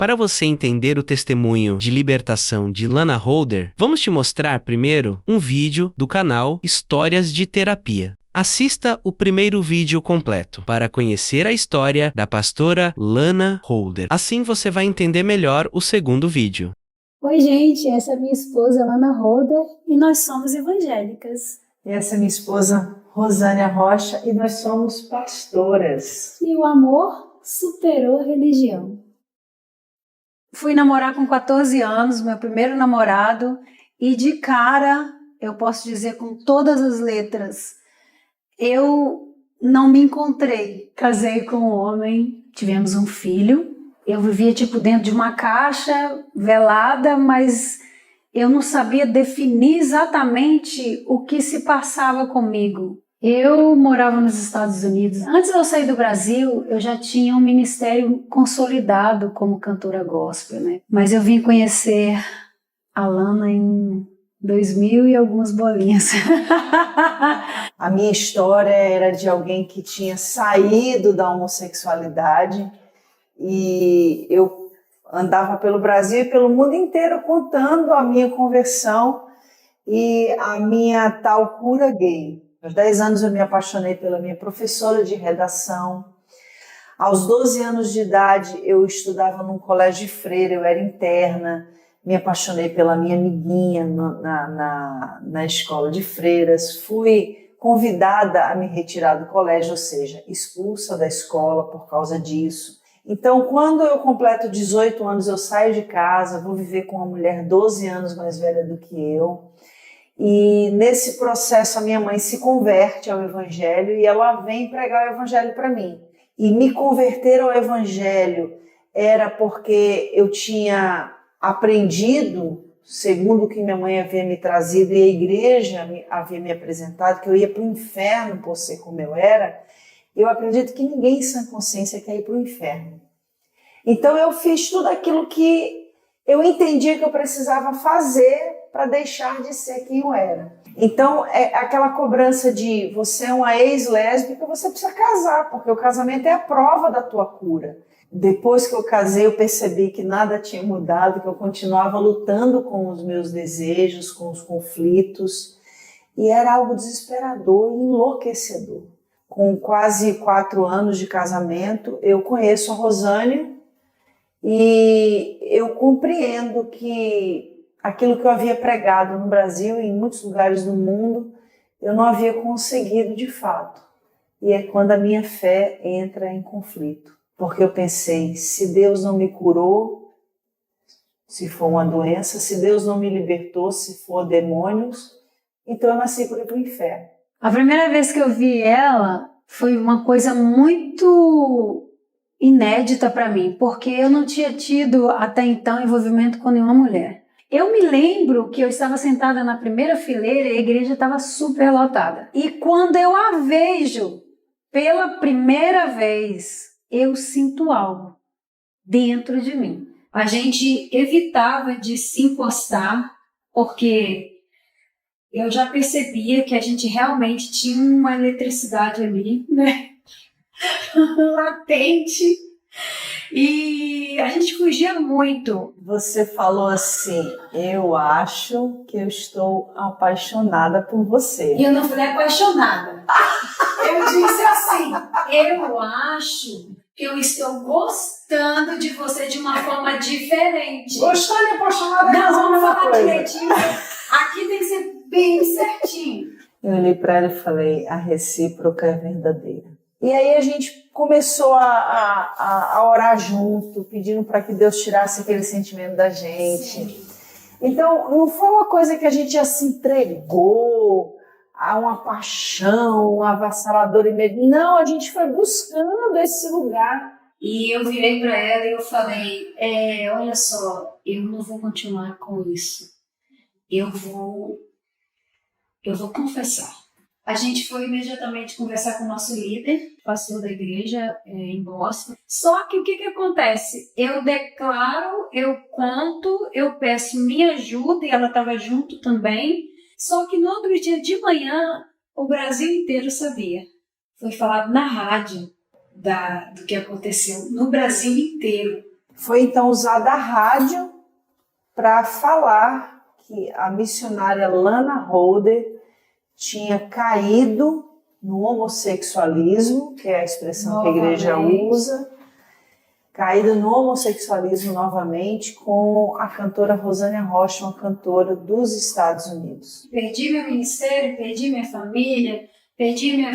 Para você entender o testemunho de libertação de Lana Holder, vamos te mostrar primeiro um vídeo do canal Histórias de Terapia. Assista o primeiro vídeo completo para conhecer a história da pastora Lana Holder. Assim você vai entender melhor o segundo vídeo. Oi, gente, essa é minha esposa Lana Holder e nós somos evangélicas. Essa é minha esposa Rosânia Rocha e nós somos pastoras. E o amor superou a religião. Fui namorar com 14 anos, meu primeiro namorado, e de cara, eu posso dizer com todas as letras, eu não me encontrei. Casei com um homem, tivemos um filho, eu vivia tipo dentro de uma caixa velada, mas eu não sabia definir exatamente o que se passava comigo. Eu morava nos Estados Unidos. Antes de eu sair do Brasil, eu já tinha um ministério consolidado como cantora gospel, né? Mas eu vim conhecer a Lana em 2000 e algumas bolinhas. A minha história era de alguém que tinha saído da homossexualidade e eu andava pelo Brasil e pelo mundo inteiro contando a minha conversão e a minha tal cura gay. Aos 10 anos eu me apaixonei pela minha professora de redação. Aos 12 anos de idade eu estudava num colégio de freira, eu era interna. Me apaixonei pela minha amiguinha na escola de freiras. Fui convidada a me retirar do colégio, ou seja, expulsa da escola por causa disso. Então, quando eu completo 18 anos, eu saio de casa, vou viver com uma mulher 12 anos mais velha do que eu. E nesse processo a minha mãe se converte ao evangelho e ela vem pregar o evangelho para mim. E me converter ao evangelho era porque eu tinha aprendido, segundo o que minha mãe havia me trazido e a igreja havia me apresentado, que eu ia para o inferno por ser como eu era. Eu acredito que ninguém em sã consciência quer ir para o inferno. Então eu fiz tudo aquilo que eu entendia que eu precisava fazer para deixar de ser quem eu era. Então, é aquela cobrança de você é uma ex-lésbica, você precisa casar, porque o casamento é a prova da tua cura. Depois que eu casei, eu percebi que nada tinha mudado, que eu continuava lutando com os meus desejos, com os conflitos, e era algo desesperador e enlouquecedor. Com quase 4 anos de casamento, eu conheço a Rosânia e eu compreendo que aquilo que eu havia pregado no Brasil e em muitos lugares do mundo, eu não havia conseguido de fato. E é quando a minha fé entra em conflito. Porque eu pensei, se Deus não me curou, se for uma doença, se Deus não me libertou, se for demônios, então eu nasci para ir para o inferno. A primeira vez que eu vi ela foi uma coisa muito inédita para mim, porque eu não tinha tido até então envolvimento com nenhuma mulher. Eu me lembro que eu estava sentada na primeira fileira e a igreja estava super lotada. E quando eu a vejo pela primeira vez, eu sinto algo dentro de mim. A gente evitava de se encostar, porque eu já percebia que a gente realmente tinha uma eletricidade ali, né? Latente. E a gente fugia muito. Você falou assim, eu acho que eu estou apaixonada por você. E eu não falei apaixonada. Eu disse assim, eu acho que eu estou gostando de você de uma forma diferente. Gostar e apaixonada não, é a vamos mesma falar coisa. direitinho. Aqui tem que ser bem certinho. Eu olhei para ela e falei, a recíproca é verdadeira. E aí a gente começou a orar junto, pedindo para que Deus tirasse aquele sentimento da gente. Sim. Então, não foi uma coisa que a gente já se entregou a uma paixão, um avassalador imediato. Não, a gente foi buscando esse lugar. E eu virei para ela e eu falei, olha só, eu não vou continuar com isso. Eu vou confessar. A gente foi imediatamente conversar com o nosso líder, pastor da igreja em Boston. Só que o que acontece? Eu declaro, eu conto, eu peço minha ajuda, e ela estava junto também. Só que no outro dia de manhã, o Brasil inteiro sabia. Foi falado na rádio do que aconteceu no Brasil inteiro. Foi então usada a rádio para falar que a missionária Lana Holder tinha caído no homossexualismo, que é a expressão que a igreja usa, caído no homossexualismo novamente com a cantora Rosânia Rocha, uma cantora dos Estados Unidos. Perdi meu ministério, perdi minha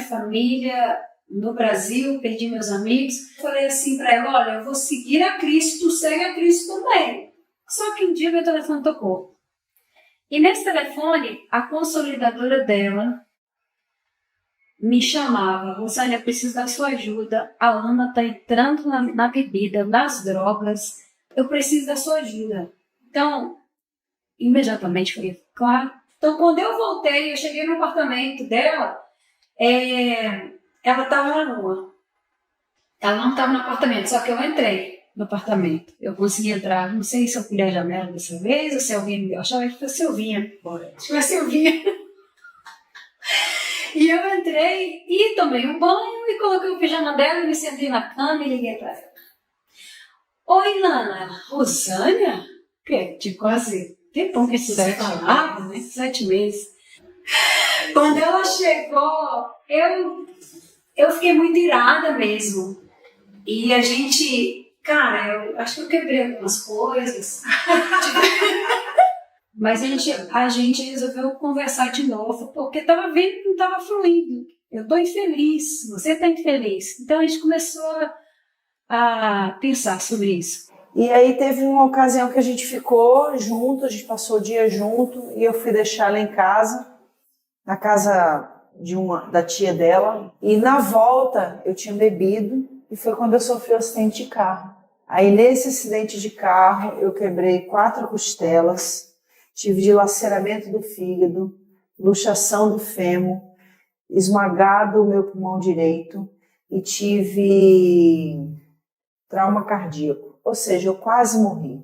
família no Brasil, perdi meus amigos. Falei assim para ela, olha, eu vou seguir a Cristo, tu segue a Cristo também. Só que um dia meu telefone tocou. E nesse telefone, a consolidadora dela me chamava, Rosânia, eu preciso da sua ajuda, a Ana está entrando na bebida, nas drogas, eu preciso da sua ajuda. Então, imediatamente falei, claro. Então, quando eu voltei, eu cheguei no apartamento dela, ela estava na rua. Ela não estava no apartamento, só que eu entrei no apartamento. Eu consegui entrar, não sei se eu pulei a janela dessa vez, ou se alguém me deu a chave, acho que foi a Silvinha. Acho que foi a Silvinha. E eu entrei e tomei um banho e coloquei o pijama dela e me sentei na cama e liguei para ela. Oi, Lana, Rosânia? Que de quase tempão que isso daí falava, né? 7 meses. Quando ela chegou, eu fiquei muito irada mesmo. E a gente, cara, eu acho que eu quebrei algumas coisas. Mas a gente resolveu conversar de novo, porque estava vendo que não estava fluindo. Eu estou infeliz, você está infeliz. Então a gente começou a pensar sobre isso. E aí teve uma ocasião que a gente ficou junto, a gente passou o dia junto, e eu fui deixar ela em casa, na casa da tia dela. E na volta eu tinha bebido, e foi quando eu sofri um acidente de carro. Aí nesse acidente de carro eu quebrei 4 costelas, tive dilaceramento do fígado, luxação do fêmur, esmagado o meu pulmão direito e tive trauma cardíaco, ou seja, eu quase morri.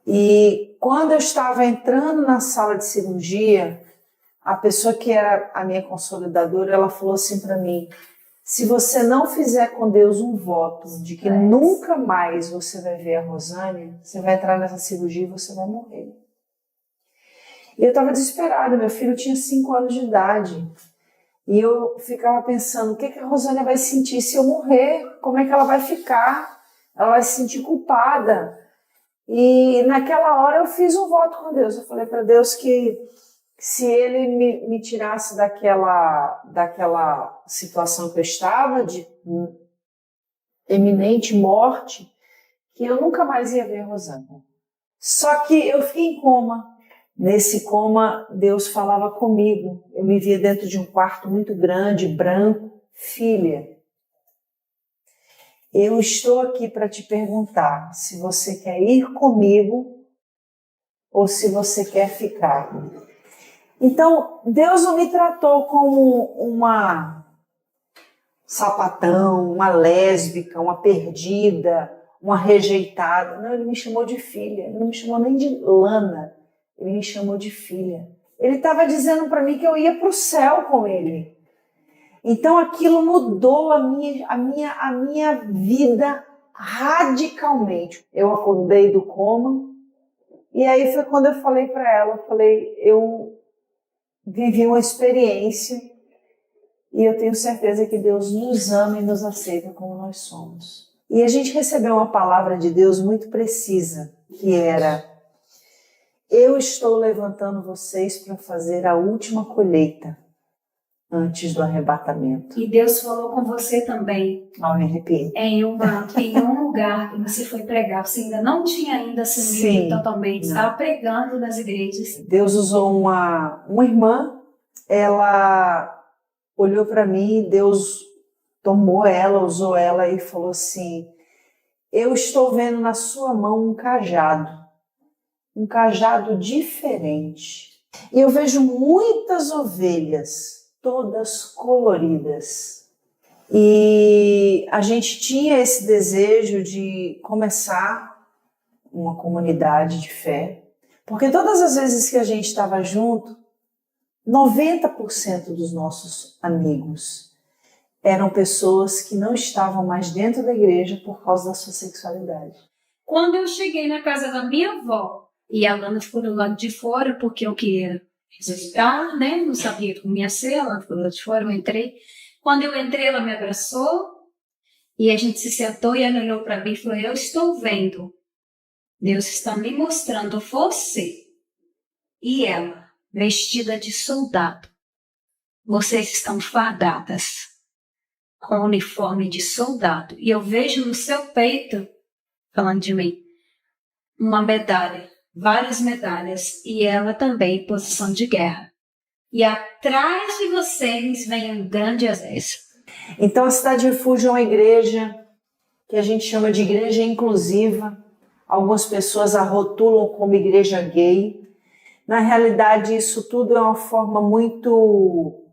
E quando eu estava entrando na sala de cirurgia, a pessoa que era a minha consolidadora, ela falou assim para mim, se você não fizer com Deus um voto de que nunca mais você vai ver a Rosânia, você vai entrar nessa cirurgia e você vai morrer. E eu estava desesperada, meu filho tinha 5 anos de idade. E eu ficava pensando, o que a Rosânia vai sentir se eu morrer? Como é que ela vai ficar? Ela vai se sentir culpada. E naquela hora eu fiz um voto com Deus. Eu falei para Deus que se Ele me tirasse daquela situação que eu estava, de eminente morte, que eu nunca mais ia ver a Rosânia. Só que eu fiquei em coma. Nesse coma, Deus falava comigo. Eu me via dentro de um quarto muito grande, branco. Filha, eu estou aqui para te perguntar se você quer ir comigo ou se você quer ficar. Então, Deus não me tratou como uma sapatão, uma lésbica, uma perdida, uma rejeitada. Não, Ele me chamou de filha. Ele não me chamou nem de Lana. Ele me chamou de filha. Ele estava dizendo para mim que eu ia para o céu com ele. Então aquilo mudou a minha vida radicalmente. Eu acordei do coma e aí foi quando eu falei para ela, eu vivi uma experiência e eu tenho certeza que Deus nos ama e nos aceita como nós somos. E a gente recebeu uma palavra de Deus muito precisa, que era: eu estou levantando vocês para fazer a última colheita antes do arrebatamento. E Deus falou com você também. Não me arrepiei. Em um lugar que você foi pregar. Você ainda não tinha ainda assumido totalmente. Estava pregando nas igrejas. Deus usou uma irmã. Ela olhou para mim, Deus tomou ela, usou ela e falou assim: eu estou vendo na sua mão um cajado diferente. E eu vejo muitas ovelhas, todas coloridas. E a gente tinha esse desejo de começar uma comunidade de fé, porque todas as vezes que a gente estava junto, 90% dos nossos amigos eram pessoas que não estavam mais dentro da igreja por causa da sua sexualidade. Quando eu cheguei na casa da minha avó, e a Lana ficou do lado de fora porque eu queria visitar, né? Não sabia como ia ser, ela ficou do lado de fora, eu entrei. Quando eu entrei, ela me abraçou e a gente se sentou e ela olhou para mim e falou: eu estou vendo, Deus está me mostrando você e ela vestida de soldado. Vocês estão fadadas com o uniforme de soldado. E eu vejo no seu peito, falando de mim, uma medalha, várias medalhas, e ela também em posição de guerra. E atrás de vocês vem um grande exército. Então a Cidade Refúgio é uma igreja que a gente chama de igreja inclusiva. Algumas pessoas a rotulam como igreja gay. Na realidade, isso tudo é uma forma muito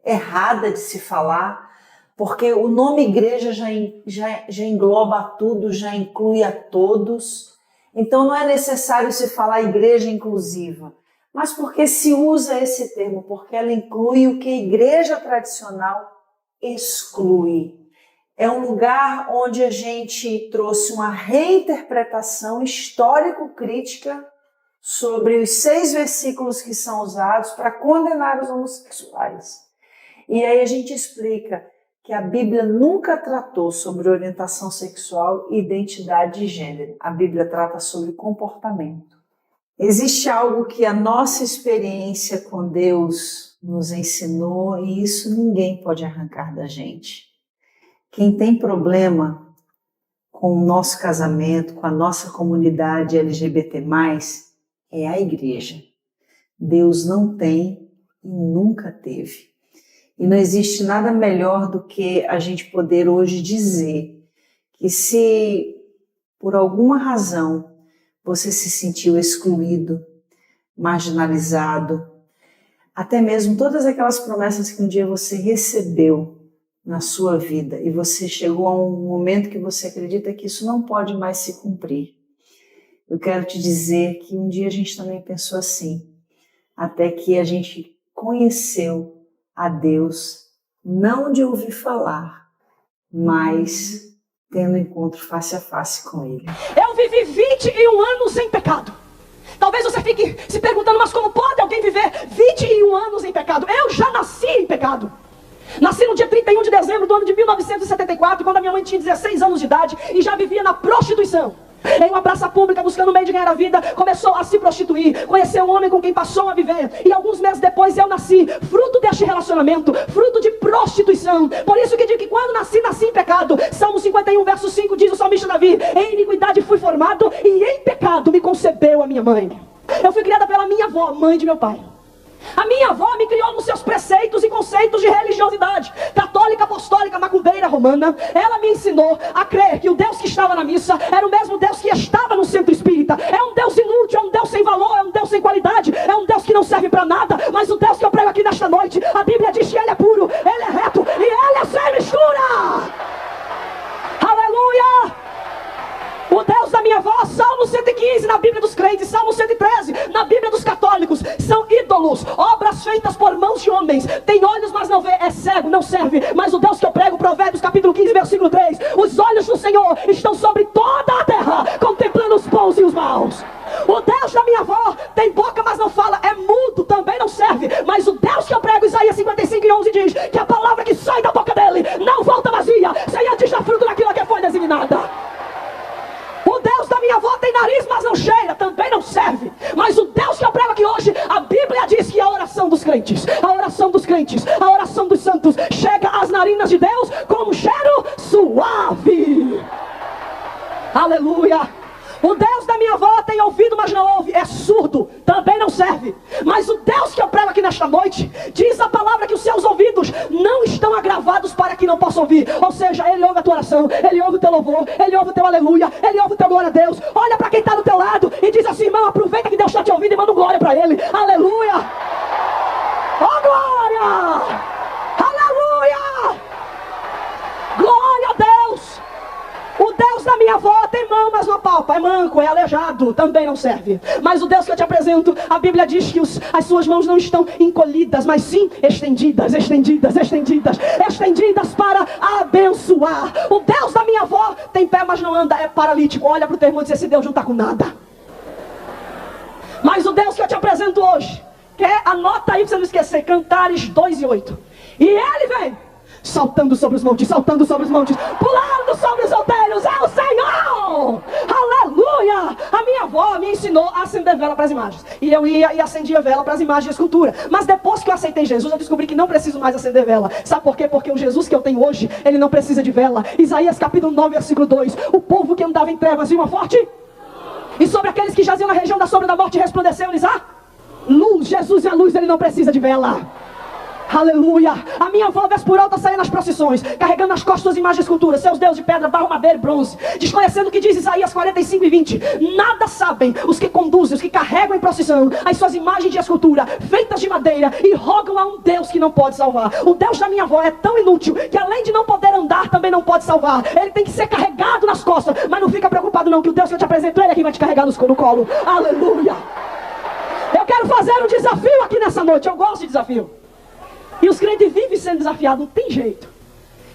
errada de se falar, porque o nome igreja já engloba tudo, já inclui a todos. Então não é necessário se falar igreja inclusiva, mas porque se usa esse termo, porque ela inclui o que a igreja tradicional exclui. É um lugar onde a gente trouxe uma reinterpretação histórico-crítica sobre os 6 versículos que são usados para condenar os homossexuais. E aí a gente explica que a Bíblia nunca tratou sobre orientação sexual e identidade de gênero. A Bíblia trata sobre comportamento. Existe algo que a nossa experiência com Deus nos ensinou e isso ninguém pode arrancar da gente. Quem tem problema com o nosso casamento, com a nossa comunidade LGBT+, é a igreja. Deus não tem e nunca teve. E não existe nada melhor do que a gente poder hoje dizer que se por alguma razão você se sentiu excluído, marginalizado, até mesmo todas aquelas promessas que um dia você recebeu na sua vida e você chegou a um momento que você acredita que isso não pode mais se cumprir. Eu quero te dizer que um dia a gente também pensou assim, até que a gente conheceu a Deus, não de ouvir falar, mas tendo encontro face a face com Ele. Eu vivi 21 anos em pecado. Talvez você fique se perguntando, mas como pode alguém viver 21 anos em pecado? Eu já nasci em pecado. Nasci no dia 31 de dezembro do ano de 1974, quando a minha mãe tinha 16 anos de idade e já vivia na prostituição. Em uma praça pública, buscando um meio de ganhar a vida, começou a se prostituir, conheceu um homem com quem passou a viver. E alguns meses depois eu nasci, fruto deste relacionamento, fruto de prostituição. Por isso que digo que quando nasci em pecado. Salmo 51, verso 5 diz o salmista Davi: em iniquidade fui formado e em pecado me concebeu a minha mãe. Eu fui criada pela minha avó, mãe de meu pai. A minha avó me criou nos seus preceitos e conceitos de religiosidade católica, apostólica, macumbeira, romana. Ela me ensinou a crer que o Deus que estava na missa era o mesmo Deus que estava no centro espírita. É um Deus inútil, é um Deus sem valor, é um Deus sem qualidade, é um Deus que não serve para nada. Mas o Deus que eu prego aqui nesta noite, a Bíblia diz que Ele é puro, Ele é reto e Ele é sem mistura. Aleluia! O Deus da minha avó, Salmo 115 na Bíblia dos crentes, Salmo 113 na Bíblia dos católicos, são ídolos, obras feitas por mãos de homens. Tem olhos, mas não vê, é cego, não serve. Mas o Deus que eu prego, Provérbios capítulo 15, versículo 3: os olhos do Senhor estão sobre toda a terra, contemplando os bons e os maus. O Deus da minha avó tem boca, mas não fala, é mudo, também não serve. Mas o Deus que eu prego, Isaías 55 e 11 diz que a palavra que sai da boca dele não volta vazia, sem antes dar fruto daquilo que foi designada. O Deus da minha avó tem nariz, mas não cheira, também não serve. Mas o Deus que eu prego aqui hoje, a Bíblia diz que a oração dos crentes, a oração dos crentes, a oração dos santos chega às narinas de Deus como um cheiro suave. Aleluia. O Deus da minha avó tem ouvido, mas não ouve, é surdo, também não serve. Mas o Deus que eu prego aqui nesta noite, diz a palavra que os seus ouvidos não estão agravados para que não possam ouvir. Ou seja, Ele ouve a tua oração, Ele ouve o teu louvor, Ele ouve o teu aleluia, Ele ouve o teu glória a Deus. Olha para quem está do teu lado e diz assim: irmão, aproveita que Deus está te ouvindo e manda um glória para Ele. Aleluia! Oh glória! Aleluia! Glória a Deus! O Deus da minha avó tem mão, mas não apalpa. é manco, é aleijado, também não serve. Mas o Deus que eu te apresento, a Bíblia diz que as suas mãos não estão encolhidas, mas sim estendidas, estendidas, estendidas, estendidas para abençoar. O Deus da minha avó tem pé, mas não anda, é paralítico. Olha para o teu irmão e diz: esse Deus não está com nada. Mas o Deus que eu te apresento hoje, anota aí para você não esquecer, Cantares 2:8. E ele vem saltando sobre os montes, pulando sobre os outeiros. É o Senhor! Aleluia! A minha avó me ensinou a acender vela para as imagens. E eu ia e acendia vela para as imagens de escultura. Mas depois que eu aceitei Jesus, eu descobri que não preciso mais acender vela. Sabe por quê? Porque o Jesus que eu tenho hoje, ele não precisa de vela. Isaías capítulo 9, versículo 2. O povo que andava em trevas viu uma forte. E sobre aqueles que jaziam na região da sombra da morte resplandeceu-lhes a luz. Jesus é a luz, ele não precisa de vela. Aleluia! A minha avó, vez por outra, saía nas procissões, carregando nas costas suas imagens de escultura, seus deuses de pedra, barro, madeira e bronze, desconhecendo o que diz Isaías 45:20. Nada sabem os que conduzem, os que carregam em procissão as suas imagens de escultura, feitas de madeira, e rogam a um Deus que não pode salvar. O Deus da minha avó é tão inútil, que além de não poder andar, também não pode salvar. Ele tem que ser carregado nas costas, mas não fica preocupado não, que o Deus que eu te apresento, ele é quem vai te carregar no colo. Aleluia! Eu quero fazer um desafio aqui nessa noite, eu gosto de desafio. E os crentes vivem sendo desafiados, não tem jeito.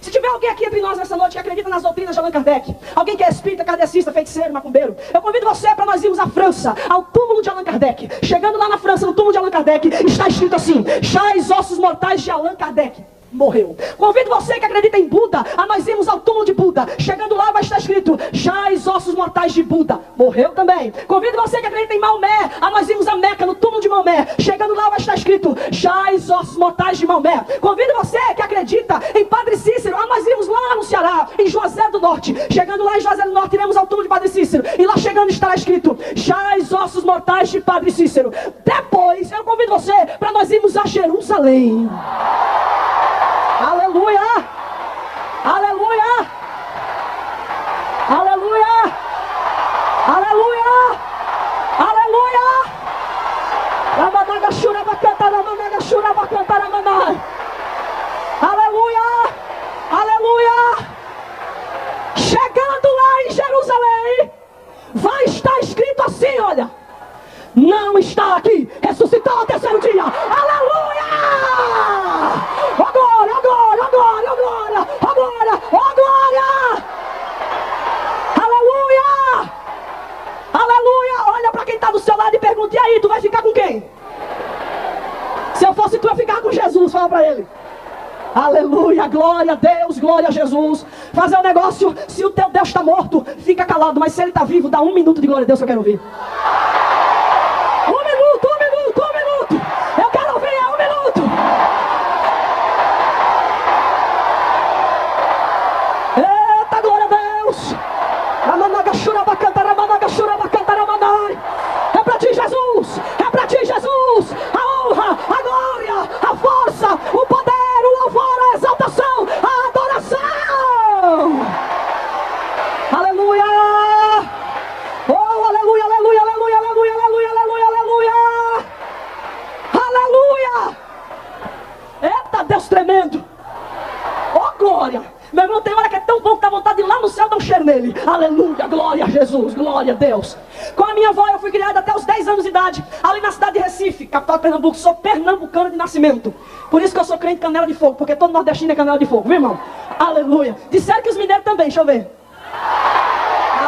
Se tiver alguém aqui entre nós nessa noite que acredita nas doutrinas de Allan Kardec, alguém que é espírita, kardecista, feiticeiro, macumbeiro, eu convido você para nós irmos à França, ao túmulo de Allan Kardec. Chegando lá na França, no túmulo de Allan Kardec, está escrito assim: chás ossos mortais de Allan Kardec. Morreu. Convido você que acredita em Buda a nós irmos ao túmulo de Buda. Chegando lá vai estar escrito: chás ossos mortais de Buda. Morreu também. Convido você que acredita em Maomé a nós irmos a Meca, no túmulo de Maomé. Chegando lá vai estar escrito: chás ossos mortais de Maomé. Convido você que acredita em Padre Cícero a nós irmos lá no Ceará, em Juazeiro do Norte. Chegando lá em Juazeiro do Norte, iremos ao túmulo de Padre Cícero. E lá chegando estará escrito: chás ossos mortais de Padre Cícero. Depois eu convido você para nós irmos a Jerusalém. Aleluia! Aleluia! Aleluia! Aleluia! Aleluia! Ramanaga shuraba cantara, ramanaga shuraba cantara, ramanaga. Aleluia! Aleluia! Chegando lá em Jerusalém, vai estar escrito assim, olha: não está aqui, ressuscitou ao terceiro dia. Aleluia! Ó glória, ó glória, ó glória, ó glória, ó glória, ó glória! Aleluia! Aleluia! Olha para quem está do seu lado e pergunta: e aí, tu vai ficar com quem? Se eu fosse tu, eu ia ficar com Jesus. Fala para ele. Aleluia, glória a Deus, glória a Jesus. Fazer um negócio: se o teu Deus está morto, fica calado, mas se ele está vivo, dá 1 minuto de glória a Deus que eu quero ouvir. 1 minuto, 1 minuto, 1 minuto. Eu quero ouvir, é 1 minuto. Eita, glória a Deus. É para ti, Jesus. É para ti, Jesus. A honra, a glória, a força, o poder, o louvor, a exaltação, a adoração. Aleluia. Oh, aleluia, aleluia, aleluia, aleluia, aleluia, aleluia, aleluia. Aleluia. Eita, Deus tremendo. Oh, glória. Meu irmão, tem hora que é tão bom que dá vontade de ir lá no céu dar um cheiro nele. Aleluia, glória a Jesus, glória a Deus. Com a minha avó eu fui criado até os 10 anos de idade, ali na cidade de Recife, capital de Pernambuco. Sou pernambucano de nascimento. Por isso que eu sou crente canela de fogo, porque todo nordestino é canela de fogo, viu, irmão? Aleluia. Disseram que os mineiros também, deixa eu ver.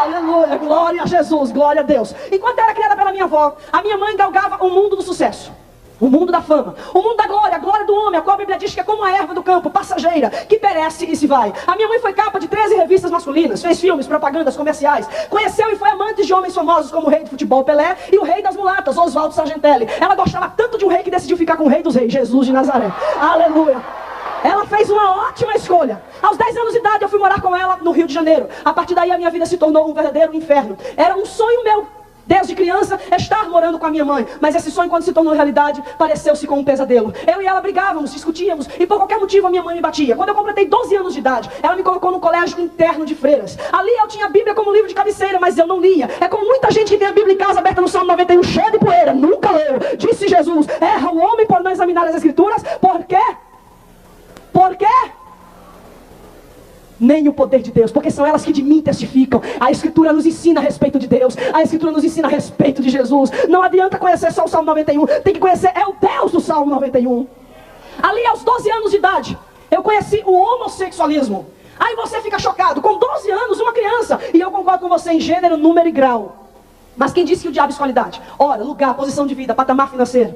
Aleluia, glória a Jesus, glória a Deus. Enquanto eu era criada pela minha avó, a minha mãe galgava o mundo do sucesso, o mundo da fama, o mundo da glória, a glória do homem, a qual a Bíblia diz que é como a erva do campo, passageira, que perece e se vai. A minha mãe foi capa de 13 revistas masculinas, fez filmes, propagandas, comerciais, conheceu e foi amante de homens famosos como o rei de futebol Pelé e o rei das mulatas, Oswaldo Sargentelli. Ela gostava tanto de um rei que decidiu ficar com o rei dos reis, Jesus de Nazaré. Aleluia. Ela fez uma ótima escolha. Aos 10 anos de idade eu fui morar com ela no Rio de Janeiro. A partir daí a minha vida se tornou um verdadeiro inferno. Era um sonho meu, desde criança, estar morando com a minha mãe. Mas esse sonho, quando se tornou realidade, pareceu-se com um pesadelo. Eu e ela brigávamos, discutíamos, e por qualquer motivo a minha mãe me batia. Quando eu completei 12 anos de idade, ela me colocou no colégio interno de freiras. Ali eu tinha a Bíblia como livro de cabeceira, mas eu não lia. É como muita gente que tem a Bíblia em casa aberta no Salmo 91, cheia de poeira, nunca leu. Disse Jesus: erra o homem por não examinar as Escrituras. Por quê? Por quê? nem o poder de Deus, porque são elas que de mim testificam. A Escritura nos ensina a respeito de Deus, a Escritura nos ensina a respeito de Jesus. Não adianta conhecer só o Salmo 91, tem que conhecer o Deus do Salmo 91. Ali aos 12 anos de idade, eu conheci o homossexualismo. Aí você fica chocado, com 12 anos, uma criança, e eu concordo com você em gênero, número e grau. Mas quem disse que o diabo escolhe idade? Hora, lugar, posição de vida, patamar financeiro.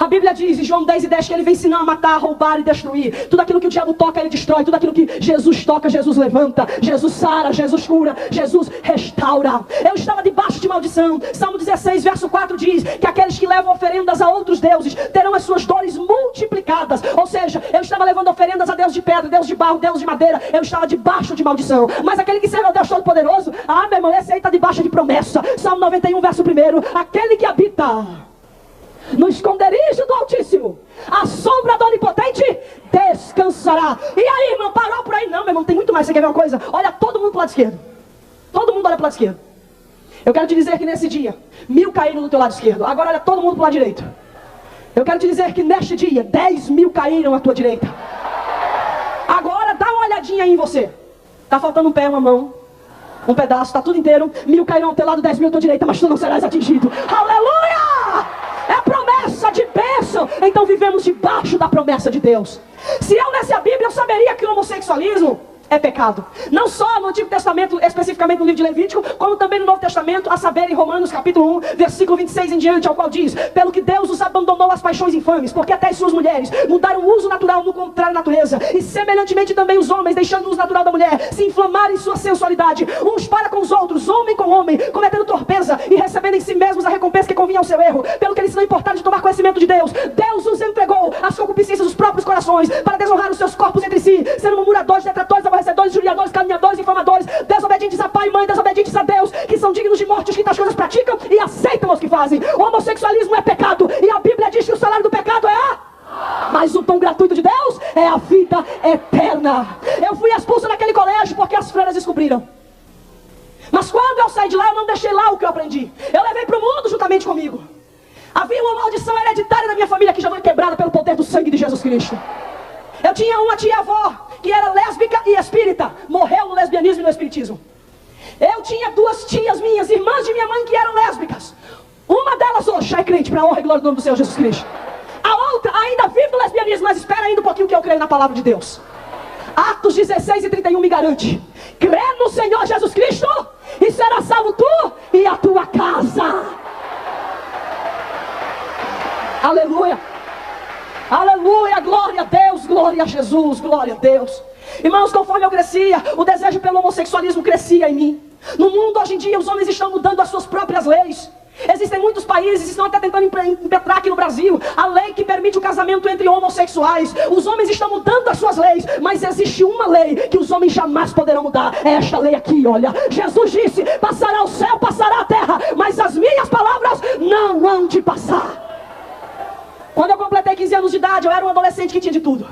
A Bíblia diz em João 10:10 que ele vem ensinar a matar, roubar e destruir. Tudo aquilo que o diabo toca, ele destrói. Tudo aquilo que Jesus toca, Jesus levanta. Jesus sara, Jesus cura, Jesus restaura. Eu estava debaixo de maldição. Salmo 16, verso 4 diz que aqueles que levam oferendas a outros deuses terão as suas dores multiplicadas. Ou seja, eu estava levando oferendas a Deus de pedra, Deus de barro, Deus de madeira. Eu estava debaixo de maldição. Mas aquele que serve ao Deus Todo-Poderoso, meu irmão, esse aí está debaixo de promessa. Salmo 91, verso 1. Aquele que habita no esconderijo do Altíssimo, a sombra do Onipotente descansará. E aí, irmão, parou por aí? Não, meu irmão, tem muito mais. Você quer ver uma coisa? Olha todo mundo pro lado esquerdo. Todo mundo olha pro lado esquerdo. Eu quero te dizer que nesse dia 1000 caíram do teu lado esquerdo. Agora olha todo mundo pro lado direito. Eu quero te dizer que neste dia 10.000 caíram à tua direita. Agora dá uma olhadinha aí em você. Tá faltando um pé, uma mão, um pedaço, tá tudo inteiro. 1000 cairão ao teu lado, 10.000 à tua direita, mas tu não serás atingido. Aleluia! É promessa de bênção. Então vivemos debaixo da promessa de Deus. Se eu lesse a Bíblia, eu saberia que o homossexualismo é pecado. Não só no Antigo Testamento, especificamente no livro de Levítico, como também no Novo Testamento, a saber em Romanos capítulo 1, versículo 26 em diante, ao qual diz: pelo que Deus os abandonou às paixões infames, porque até as suas mulheres mudaram o uso natural no contrário da natureza, e semelhantemente também os homens, deixando o uso natural da mulher, se inflamarem em sua sensualidade, uns para com os outros, homem com homem, cometendo torpeza e recebendo em si mesmos a recompensa que convinha ao seu erro, pelo que eles não importaram de tomar conhecimento de Deus. Deus os entregou às concupiscências dos próprios corações, para desonrar os seus corpos entre si, sendo murmuradores, detratores, aborrecedores, injuriadores, caluniadores, infamadores, desobedientes a pai e mãe, desobedientes a Deus, que são dignos de morte os que tais coisas praticam e aceitam os que fazem. O homossexualismo é pecado, e a Bíblia diz que o salário do pecado é mas o dom gratuito de Deus é a vida eterna. Eu fui expulsa daquele colégio porque as freiras descobriram. Mas quando eu saí de lá, eu não deixei lá o que eu aprendi. Eu levei para o mundo juntamente comigo. Havia uma maldição hereditária na minha família que já foi quebrada pelo poder do sangue de Jesus Cristo. Eu tinha uma tia-avó que era lésbica e espírita. Morreu no lesbianismo e no espiritismo. Eu tinha 2 tias minhas, irmãs de minha mãe, que eram lésbicas. Uma delas hoje é crente, para a honra e glória do nome do Senhor Jesus Cristo. A outra ainda vive no lesbianismo, mas espera ainda um pouquinho que eu creio na palavra de Deus. Atos 16:31 me garante: crê no Senhor Jesus Cristo e será salvo tu e a tua casa. Aleluia. Aleluia, glória a Deus, glória a Jesus, glória a Deus. Irmãos, conforme eu crescia, o desejo pelo homossexualismo crescia em mim. No mundo hoje em dia, os homens estão mudando as suas próprias leis. Existem muitos países que estão até tentando impetrar aqui no Brasil a lei que permite o casamento entre homossexuais. Os homens estão mudando as suas leis, mas existe uma lei que os homens jamais poderão mudar. É esta lei aqui, olha. Jesus disse: passará o céu, passará a terra, mas as minhas palavras não hão de passar. Quando eu completei 15 anos de idade, eu era um adolescente que tinha de tudo.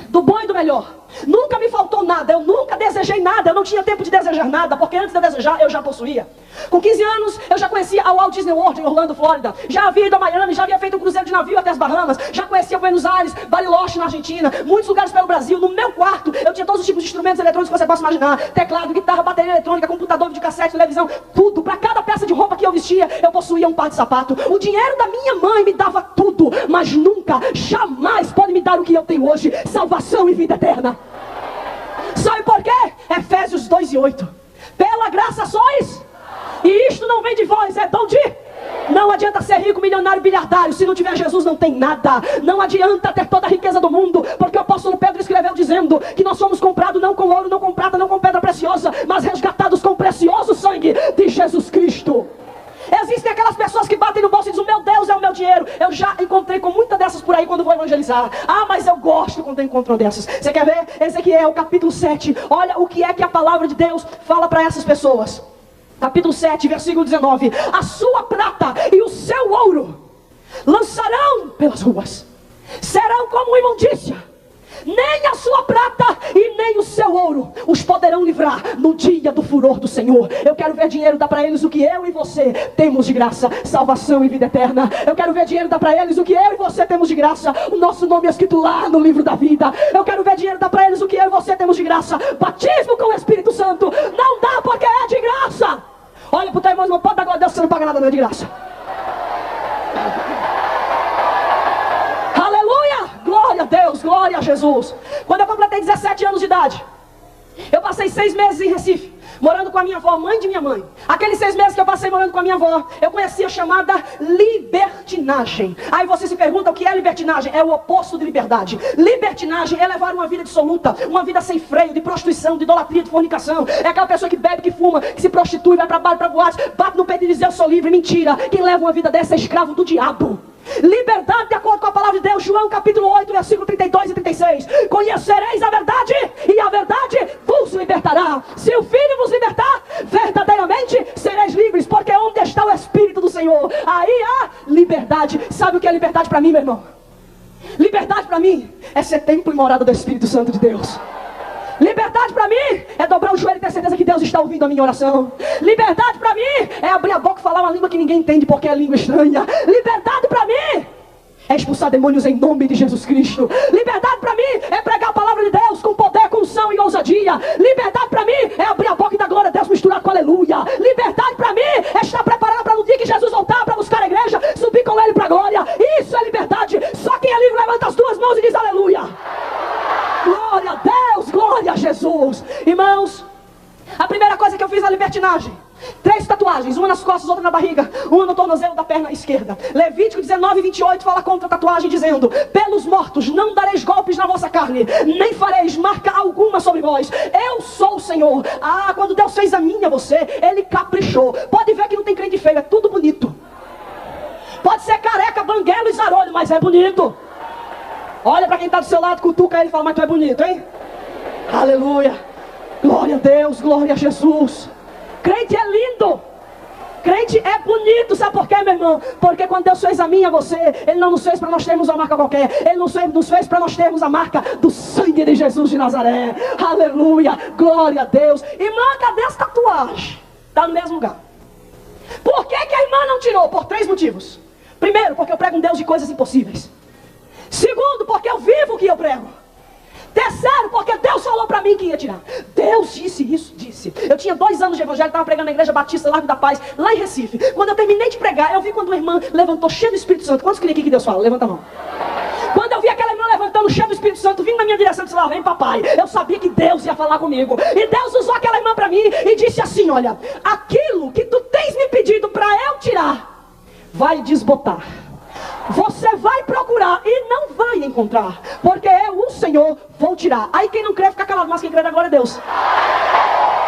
Do bom e do melhor. Nunca me faltou nada, eu nunca desejei nada, eu não tinha tempo de desejar nada, porque antes de eu desejar, eu já possuía. Com 15 anos, eu já conhecia a Walt Disney World em Orlando, Flórida. Já havia ido a Miami, já havia feito um cruzeiro de navio até as Bahamas. Já conhecia Buenos Aires, Bariloche na Argentina, muitos lugares pelo Brasil. No meu quarto, eu tinha todos os tipos de instrumentos eletrônicos que você possa imaginar. Teclado, guitarra, bateria eletrônica, computador, videocassete, televisão, tudo. Para cada peça de roupa que eu vestia, eu possuía um par de sapato. O dinheiro da minha mãe me dava tudo, mas nunca, jamais pode me dar o que eu tenho hoje: salvação e vida eterna. Sabe por quê? Efésios 2:8. Pela graça sois, e isto não vem de vós, é dom de... Não adianta ser rico, milionário, bilhardário. Se não tiver Jesus, não tem nada. Não adianta ter toda a riqueza do mundo, porque o apóstolo Pedro escreveu dizendo que nós somos comprados não com ouro, não com prata, não com pedra preciosa, mas resgatados com o precioso sangue de Jesus Cristo. Existem aquelas pessoas que batem no bolso e dizem: meu Deus, é o meu dinheiro. Eu já encontrei com muitas dessas por aí quando vou evangelizar. Mas eu gosto quando eu encontro dessas. Você quer ver? Ezequiel capítulo 7. Olha o que é que a palavra de Deus fala para essas pessoas. Capítulo 7, versículo 19. A sua prata e o seu ouro lançarão pelas ruas, serão como imundícia, nem a sua prata e nem o seu ouro os poderão livrar no dia do furor do Senhor. Eu quero ver dinheiro dar para eles o que eu e você temos de graça: salvação e vida eterna. Eu quero ver dinheiro dar para eles o que eu e você temos de graça: o nosso nome é escrito lá no livro da vida. Eu quero ver dinheiro dar para eles o que eu e você temos de graça: batismo com o Espírito Santo. Não dá porque é de graça. Olha pro teu irmão, não pode dar glória a Deus, você não paga nada, não é de graça. Aleluia, glória a Deus, glória a Jesus. Quando eu completei 17 anos de idade, eu passei 6 meses em Recife, morando com a minha avó, mãe de minha mãe. Aqueles 6 meses que eu passei morando com a minha avó, eu conheci a chamada libertinagem. Aí você se pergunta o que é libertinagem? É o oposto de liberdade. Libertinagem é levar uma vida dissoluta, uma vida sem freio, de prostituição, de idolatria, de fornicação. É aquela pessoa que bebe, que fuma, que se prostitui, vai para bar, para boate, bate no peito e diz: eu sou livre. Mentira, quem leva uma vida dessa é escravo do diabo. Liberdade, de acordo com a palavra de Deus, João capítulo 8, versículo 32 e 36. Conhecereis a verdade, e a verdade vos libertará. Se o Filho vos libertar, verdadeiramente sereis livres, porque onde está o Espírito do Senhor, aí há liberdade. Sabe o que é liberdade para mim, meu irmão? Liberdade para mim é ser templo e morada do Espírito Santo de Deus. Liberdade para mim é dobrar o joelho e ter certeza que Deus está ouvindo a minha oração. Liberdade para mim é abrir a boca e falar uma língua que ninguém entende porque é língua estranha. Liberdade para mim é expulsar demônios em nome de Jesus Cristo. Liberdade para mim é pregar a palavra de Deus com poder, com unção e ousadia. Liberdade para mim é abrir a boca e dar glória a Deus misturado com aleluia. Liberdade para mim é estar preparado para no dia que Jesus voltar para buscar a igreja, subir com ele para a glória. Isso é liberdade. Só quem é livre levanta as duas mãos e diz aleluia. Glória a Deus, glória a Jesus. Irmãos, a primeira coisa que eu fiz na libertinagem: 3 tatuagens, uma nas costas, outra na barriga, uma no tornozelo da perna esquerda. Levítico 19, 28 fala contra a tatuagem, dizendo: pelos mortos não dareis golpes na vossa carne, nem fareis marca alguma sobre vós. Eu sou o Senhor. Ah, quando Deus fez a mim e a você, Ele caprichou. Pode ver que não tem crente feio, é tudo bonito. Pode ser careca, banguelo e zarolho, mas é bonito. Olha para quem está do seu lado, cutuca ele e fala: mas tu é bonito, hein? Aleluia. Glória a Deus, glória a Jesus. Crente é lindo. Crente é bonito. Sabe por quê, meu irmão? Porque quando Deus fez a mim e a você, Ele não nos fez para nós termos uma marca qualquer. Ele nos fez para nós termos a marca do sangue de Jesus de Nazaré. Aleluia, glória a Deus. Irmã, cadê essa tatuagem? Está no mesmo lugar. Por que a irmã não tirou? Por 3 motivos. Primeiro, porque eu prego um Deus de coisas impossíveis. Segundo, porque eu vivo o que eu prego. Terceiro, porque Deus falou para mim que ia tirar. Deus disse isso, disse. Eu tinha 2 anos de evangelho, estava pregando na igreja batista, Largo da Paz, lá em Recife. Quando eu terminei de pregar, eu vi quando uma irmã levantou cheia do Espírito Santo. Quantos creem aqui que Deus fala? Levanta a mão. Quando eu vi aquela irmã levantando cheia do Espírito Santo, vindo na minha direção, eu disse: lá vem papai. Eu sabia que Deus ia falar comigo. E Deus usou aquela irmã para mim e disse assim: olha, aquilo que tu tens me pedido para eu tirar, vai desbotar. Você vai procurar e não vai encontrar, porque eu, o Senhor, vou tirar. Aí quem não crê fica calado, mas quem crê dá glória a Deus.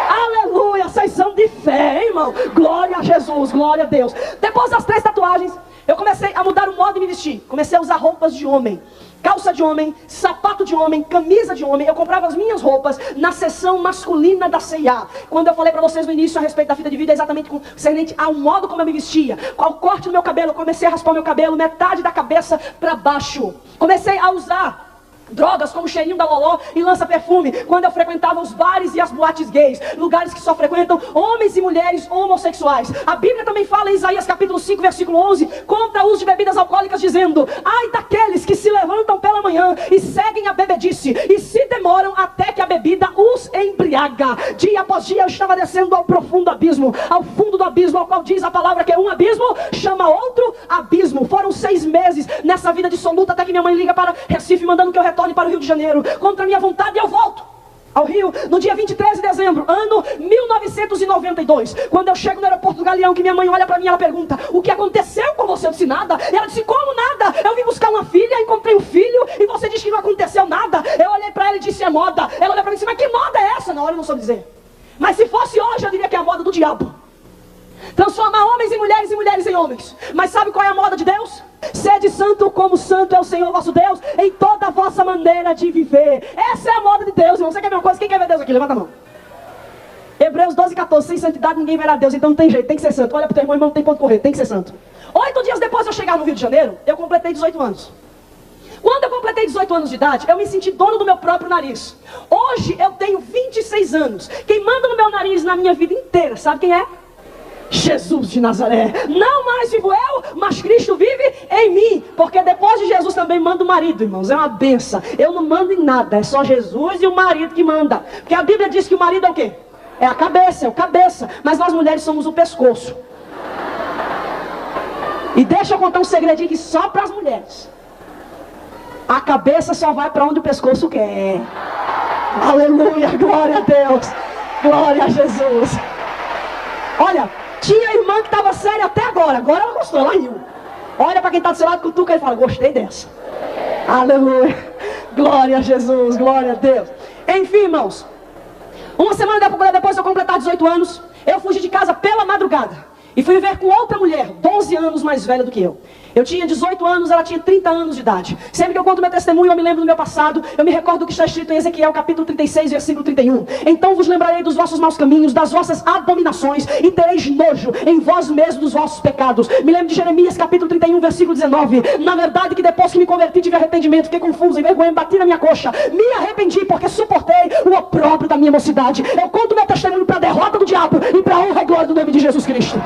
Aleluia, vocês são de fé, hein, irmão? Glória a Jesus, glória a Deus. Depois das 3 tatuagens, eu comecei a mudar o modo de me vestir. Comecei a usar roupas de homem. Calça de homem, sapato de homem, camisa de homem. Eu comprava as minhas roupas na seção masculina da C&A. Quando eu falei para vocês no início a respeito da fita de vida, exatamente concernente ao modo como eu me vestia, qual o corte do meu cabelo. Eu comecei a raspar meu cabelo metade da cabeça para baixo. Comecei a usar drogas como o cheirinho da Loló e lança-perfume quando eu frequentava os bares e as boates gays, lugares que só frequentam homens e mulheres homossexuais. A Bíblia também fala em Isaías capítulo 5, versículo 11, contra o uso de bebidas alcoólicas, dizendo: ai daqueles que se levantam pela manhã e seguem a bebedice e se demoram até que a bebida os embriaga. Dia após dia eu estava descendo ao profundo abismo, ao fundo do abismo, ao qual diz a palavra que é um abismo chama outro abismo. Foram 6 meses nessa vida dissoluta, até que minha mãe liga para Recife mandando que eu retorne para o Rio de Janeiro. Contra a minha vontade eu volto ao Rio no dia 23 de dezembro, ano 1992. Quando eu chego no aeroporto do Galeão, que minha mãe olha para mim e ela pergunta: o que aconteceu com você? Eu disse: nada. E ela disse: como nada? Eu vim buscar uma filha, encontrei um filho e você diz que não aconteceu nada. Eu olhei para ela e disse: é moda. Ela olhou para mim e disse: mas que moda é essa? Na hora eu não soube dizer. Mas se fosse hoje eu diria que é a moda do diabo. Transformar homens em mulheres e mulheres em homens. Mas sabe qual é a moda de Deus? Sede santo como santo é o Senhor vosso Deus em toda a vossa maneira de viver. Essa é a moda de Deus, irmão. Você quer ver uma coisa? Quem quer ver Deus aqui? Levanta a mão. Hebreus 12, 14. Sem santidade ninguém verá Deus. Então não tem jeito, tem que ser santo. Olha pro teu irmão, não tem ponto correr, tem que ser santo. 8 dias depois de eu chegar no Rio de Janeiro, eu completei 18 anos. Quando eu completei 18 anos de idade, eu me senti dono do meu próprio nariz. Hoje eu tenho 26 anos. Quem manda no meu nariz na minha vida inteira, sabe quem é? Jesus de Nazaré. Não mais vivo eu, mas Cristo vive em mim. Porque depois de Jesus também manda o marido, irmãos. É uma benção. Eu não mando em nada, é só Jesus e o marido que manda. Porque a Bíblia diz que o marido é o quê? É a cabeça, é o cabeça. Mas nós mulheres somos o pescoço. E deixa eu contar um segredinho aqui só para as mulheres. A cabeça só vai para onde o pescoço quer. Aleluia, glória a Deus. Glória a Jesus. Olha, tinha irmã que estava séria até agora. Agora ela gostou, ela riu. Olha para quem está do seu lado, cutuca e fala, gostei dessa. Aleluia. Glória a Jesus, glória a Deus. Enfim, irmãos. Uma semana depois de eu completar 18 anos, eu fugi de casa pela madrugada. E fui viver com outra mulher, 12 anos mais velha do que eu. Eu tinha 18 anos, ela tinha 30 anos de idade. Sempre que eu conto meu testemunho, eu me lembro do meu passado. Eu me recordo do que está escrito em Ezequiel, capítulo 36, versículo 31. Então vos lembrarei dos vossos maus caminhos, das vossas abominações, e tereis nojo em vós mesmos dos vossos pecados. Me lembro de Jeremias, capítulo 31, versículo 19. Na verdade que depois que me converti, tive arrependimento, fiquei confuso, envergonhado, bati na minha coxa. Me arrependi porque suportei o opróbrio da minha mocidade. Eu conto meu testemunho para a derrota do diabo e para a honra e glória do nome de Jesus Cristo.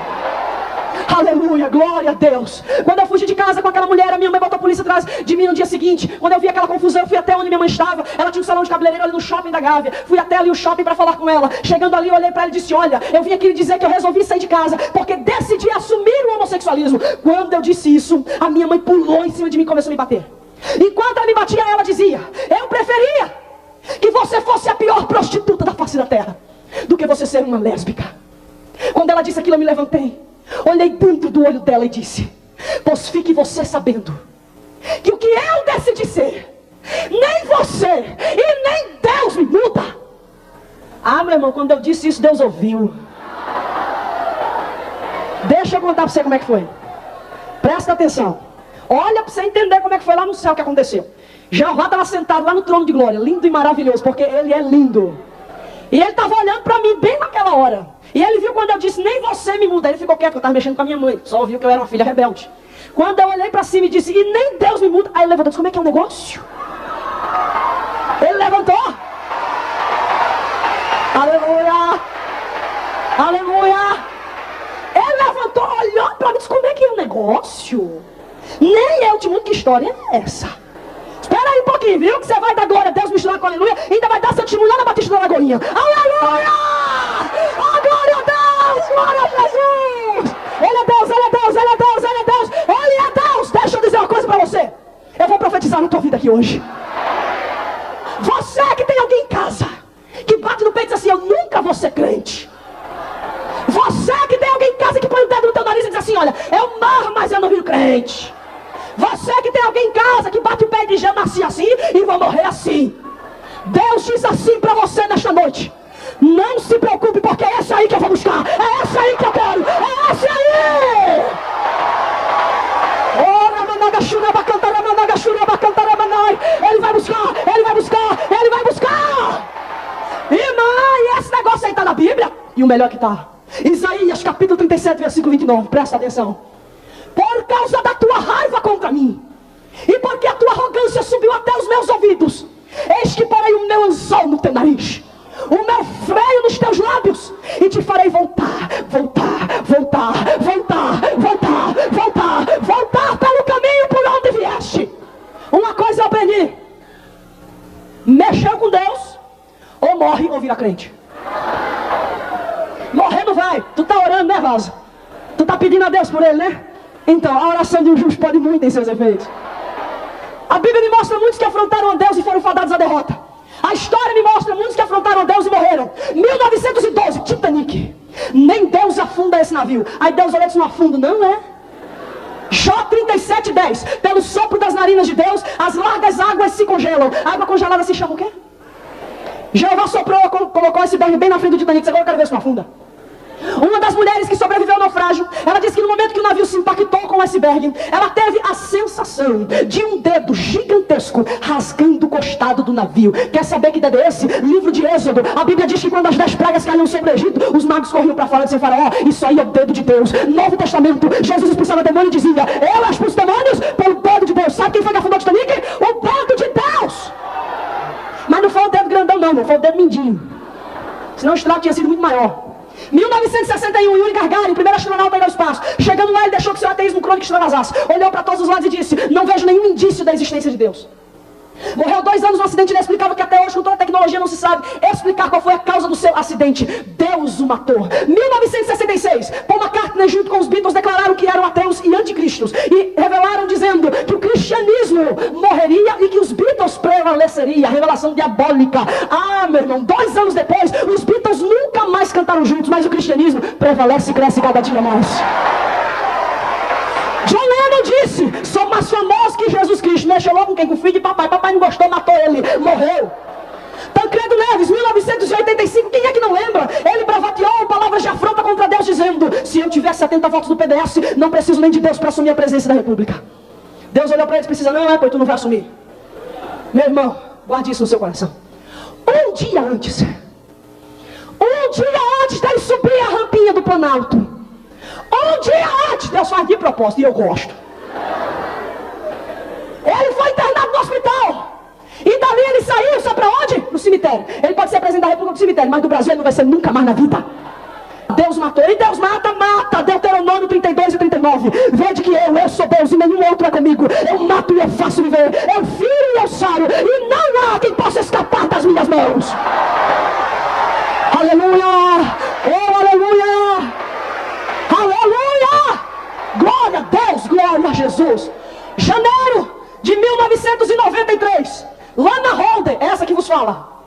Aleluia, glória a Deus. Quando eu fugi de casa com aquela mulher, a minha mãe botou a polícia atrás de mim no dia seguinte. Quando eu vi aquela confusão, eu fui até onde minha mãe estava. Ela tinha um salão de cabeleireiro ali no shopping da Gávea. Fui até ali o shopping para falar com ela. Chegando ali, eu olhei para ela e disse, olha, eu vim aqui lhe dizer que eu resolvi sair de casa porque decidi assumir o homossexualismo. Quando eu disse isso, a minha mãe pulou em cima de mim e começou a me bater. Enquanto ela me batia, ela dizia, eu preferia que você fosse a pior prostituta da face da terra do que você ser uma lésbica. Quando ela disse aquilo, eu me levantei. Olhei dentro do olho dela e disse, pois fique você sabendo que o que eu decidi ser, nem você e nem Deus me muda. Ah, meu irmão, quando eu disse isso, Deus ouviu. Deixa eu contar para você como é que foi. Presta atenção. Olha para você entender como é que foi lá no céu que aconteceu. Jeová estava sentado lá no trono de glória, lindo e maravilhoso, porque ele é lindo. E ele estava olhando para mim bem naquela hora. E ele viu quando eu disse, nem você me muda. Ele ficou quieto, eu estava mexendo com a minha mãe. Só ouviu que eu era uma filha rebelde. Quando eu olhei para cima e disse, e nem Deus me muda. Aí ele levantou e disse, como é que é o negócio? Ele levantou. Aleluia. Aleluia. Ele levantou, olhou para mim e disse, como é que é o negócio? Nem eu te mudo, que história é essa? Espera aí um pouquinho, viu? Que você vai dar glória a Deus misturar com aleluia. E ainda vai dar seu testemunho lá na Batista da Lagoinha. Aleluia! Oh, glória a Deus! Glória a Jesus! Ele é Deus, Ele é Deus, Ele é Deus, Ele é Deus! Ele é Deus! Deixa eu dizer uma coisa pra você. Eu vou profetizar na tua vida aqui hoje. Você que tem alguém em casa que bate no peito e diz assim, eu nunca vou ser crente. Você que tem alguém em casa que põe o dedo no teu nariz e diz assim, olha, eu morro, mas eu não viro crente. Você que tem alguém em casa que bate o pé e diz, eu nasci assim e vou morrer assim. Deus diz assim para você nesta noite. Não se preocupe, porque é essa aí que eu vou buscar. É essa aí que eu quero. É essa aí. Ele vai buscar, ele vai buscar, ele vai buscar. Irmã, e esse negócio aí está na Bíblia? E o melhor que está. Isaías capítulo 37, versículo 29. Presta atenção. Por causa da tua raiva contra mim, e porque a tua arrogância subiu até os meus ouvidos, eis que porei o meu anzol no teu nariz, o meu freio nos teus lábios, e te farei voltar, voltar, voltar, voltar, voltar, voltar, voltar pelo caminho por onde vieste. Uma coisa eu aprendi: mexeu com Deus, ou morre ou vira crente. Morrer não vai. Tu tá orando, né, Rosa? Tu tá pedindo a Deus por ele, né? Então, a oração de um justo pode muito em seus efeitos. A Bíblia me mostra muitos que afrontaram a Deus e foram fadados à derrota. A história me mostra muitos que afrontaram a Deus e morreram. 1912, Titanic. Nem Deus afunda esse navio. Aí Deus olha e diz, não afunda, não é? Jó 37:10. Pelo sopro das narinas de Deus, as largas águas se congelam. A água congelada se chama o quê? Jeová soprou, colocou esse iceberg bem na frente do Titanic. Agora eu quero ver se não afunda. Uma das mulheres que sobreviveu ao naufrágio, ela disse que no momento que o navio se impactou com o iceberg, ela teve a sensação de um dedo gigantesco rasgando o costado do navio. Quer saber que dedo é esse? Livro de Êxodo. A Bíblia diz que quando as 10 pragas caíam sobre o Egito, os magos corriam para fora e diziam, Faraó, isso aí é o dedo de Deus. Novo Testamento, Jesus expulsava demônio e dizia, eu expulso demônios pelo dedo de Deus. Sabe quem foi que afundou o Titanic? O dedo de Deus. Mas não foi o dedo grandão não, foi o dedo mindinho. Senão o estrago tinha sido muito maior. 1961, Yuri Gagarin, primeiro astronauta a ir ao espaço. Chegando lá, ele deixou que seu ateísmo crônico extravasasse. Olhou para todos os lados e disse: não vejo nenhum indício da existência de Deus. Morreu 2 anos no acidente inexplicável que até hoje, com toda a tecnologia, não se sabe explicar qual foi a causa do seu acidente. Deus o matou. 1966, Paul McCartney, junto com os Beatles, declararam que eram ateus e anticristos. E revelaram dizendo que o cristianismo morreria e que os Beatles prevaleceriam. Revelação diabólica. Ah, meu irmão, 2 anos depois, os Beatles nunca mais cantaram juntos, mas o cristianismo prevalece e cresce cada dia mais. John Lennon disse: sou mais famoso que Jesus Cristo. Mexeu logo com quem? Com o filho de papai. Papai não gostou, matou ele, morreu. Tancredo Neves, 1985, quem é que não lembra? Ele bravateou palavras de afronta contra Deus, dizendo: se eu tivesse 70 votos do PDS, não preciso nem de Deus para assumir a presidência da República. Deus olhou para ele e disse: precisa não, pois tu não vai assumir. Meu irmão, guarde isso no seu coração. Um dia antes dele subir a rampinha do Planalto, um dia antes, Deus faz de propósito, e eu gosto. Ele foi internado no hospital. E dali ele saiu, sabe para onde? No cemitério. Ele pode ser presidente da República do cemitério, mas do Brasil ele não vai ser nunca mais na vida. Deus matou. E Deus mata, mata. Deuteronômio 32 e 39. Vede que eu sou Deus e nenhum outro é comigo. Eu mato e eu faço viver. Eu firo e eu saro. E não há quem possa escapar das minhas mãos. Aleluia! Oh, aleluia! Aleluia! Glória a Deus, glória a Jesus. Janeiro de 1993, Lana Holder, essa que vos fala: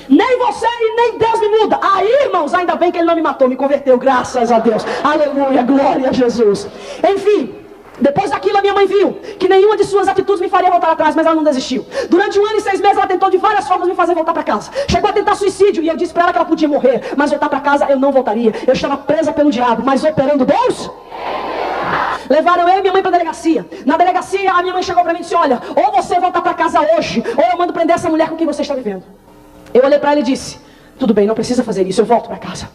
nem você e nem Deus me muda. Aí, irmãos, ainda bem que ele não me matou, me converteu, graças a Deus. Aleluia, glória a Jesus. Enfim, depois daquilo a minha mãe viu que nenhuma de suas atitudes me faria voltar atrás, mas ela não desistiu. Durante 1 ano e 6 meses ela tentou de várias formas me fazer voltar para casa. Chegou a tentar suicídio e eu disse para ela que ela podia morrer, mas voltar para casa eu não voltaria. Eu estava presa pelo diabo, mas operando Deus. Levaram eu e minha mãe para a delegacia. Na delegacia a minha mãe chegou para mim e disse: olha, ou você volta para casa hoje, ou eu mando prender essa mulher com quem você está vivendo. Eu olhei para ela e disse: tudo bem, não precisa fazer isso, eu volto para casa.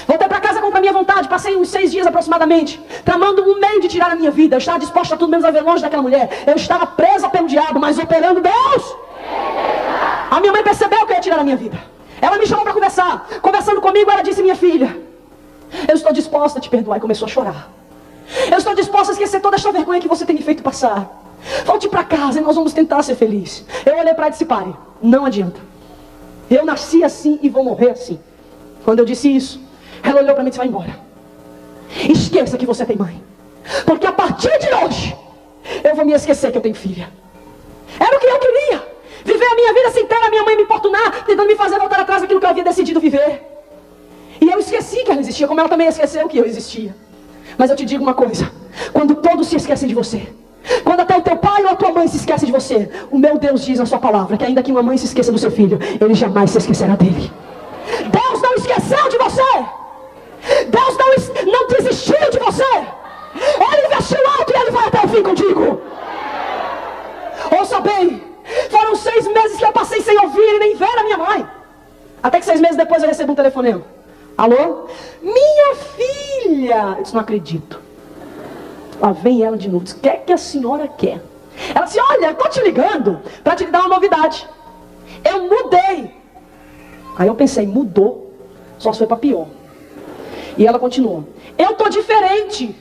Voltei para casa contra a minha vontade, passei uns 6 dias aproximadamente, tramando um meio de tirar a minha vida. Eu estava disposta a tudo menos a ver longe daquela mulher. Eu estava presa pelo diabo, mas operando Deus. A minha mãe percebeu que eu ia tirar a minha vida. Ela me chamou para conversar. Conversando comigo, ela disse: minha filha, eu estou disposta a te perdoar. E começou a chorar. Eu estou disposta a esquecer toda essa vergonha que você tem me feito passar. Volte para casa e nós vamos tentar ser felizes. Eu olhei para ela e disse: pare, não adianta. Eu nasci assim e vou morrer assim. Quando eu disse isso, ela olhou para mim e disse: vai embora. Esqueça que você tem mãe. Porque a partir de hoje, eu vou me esquecer que eu tenho filha. Era o que eu queria. Viver a minha vida sem ter a minha mãe me importunar, tentando me fazer voltar atrás daquilo que eu havia decidido viver. E eu esqueci que ela existia, como ela também esqueceu que eu existia. Mas eu te digo uma coisa: quando todos se esquecem de você, quando até o teu pai ou a tua mãe se esquece de você, o meu Deus diz na sua palavra que ainda que uma mãe se esqueça do seu filho, ele jamais se esquecerá dele. Deus não esqueceu de você. Deus não desistiu de você. Ele investiu alto e ele vai até o fim contigo. Ouça bem, foram 6 meses que eu passei sem ouvir e nem ver a minha mãe. Até que 6 meses depois eu recebo um telefonema. Alô? Minha filha! Eu disse: não acredito. Lá vem ela de novo. Diz: o que é que a senhora quer? Ela disse: olha, eu estou te ligando para te dar uma novidade. Eu mudei. Aí eu pensei: mudou? Só se foi para pior. E ela continuou: eu estou diferente.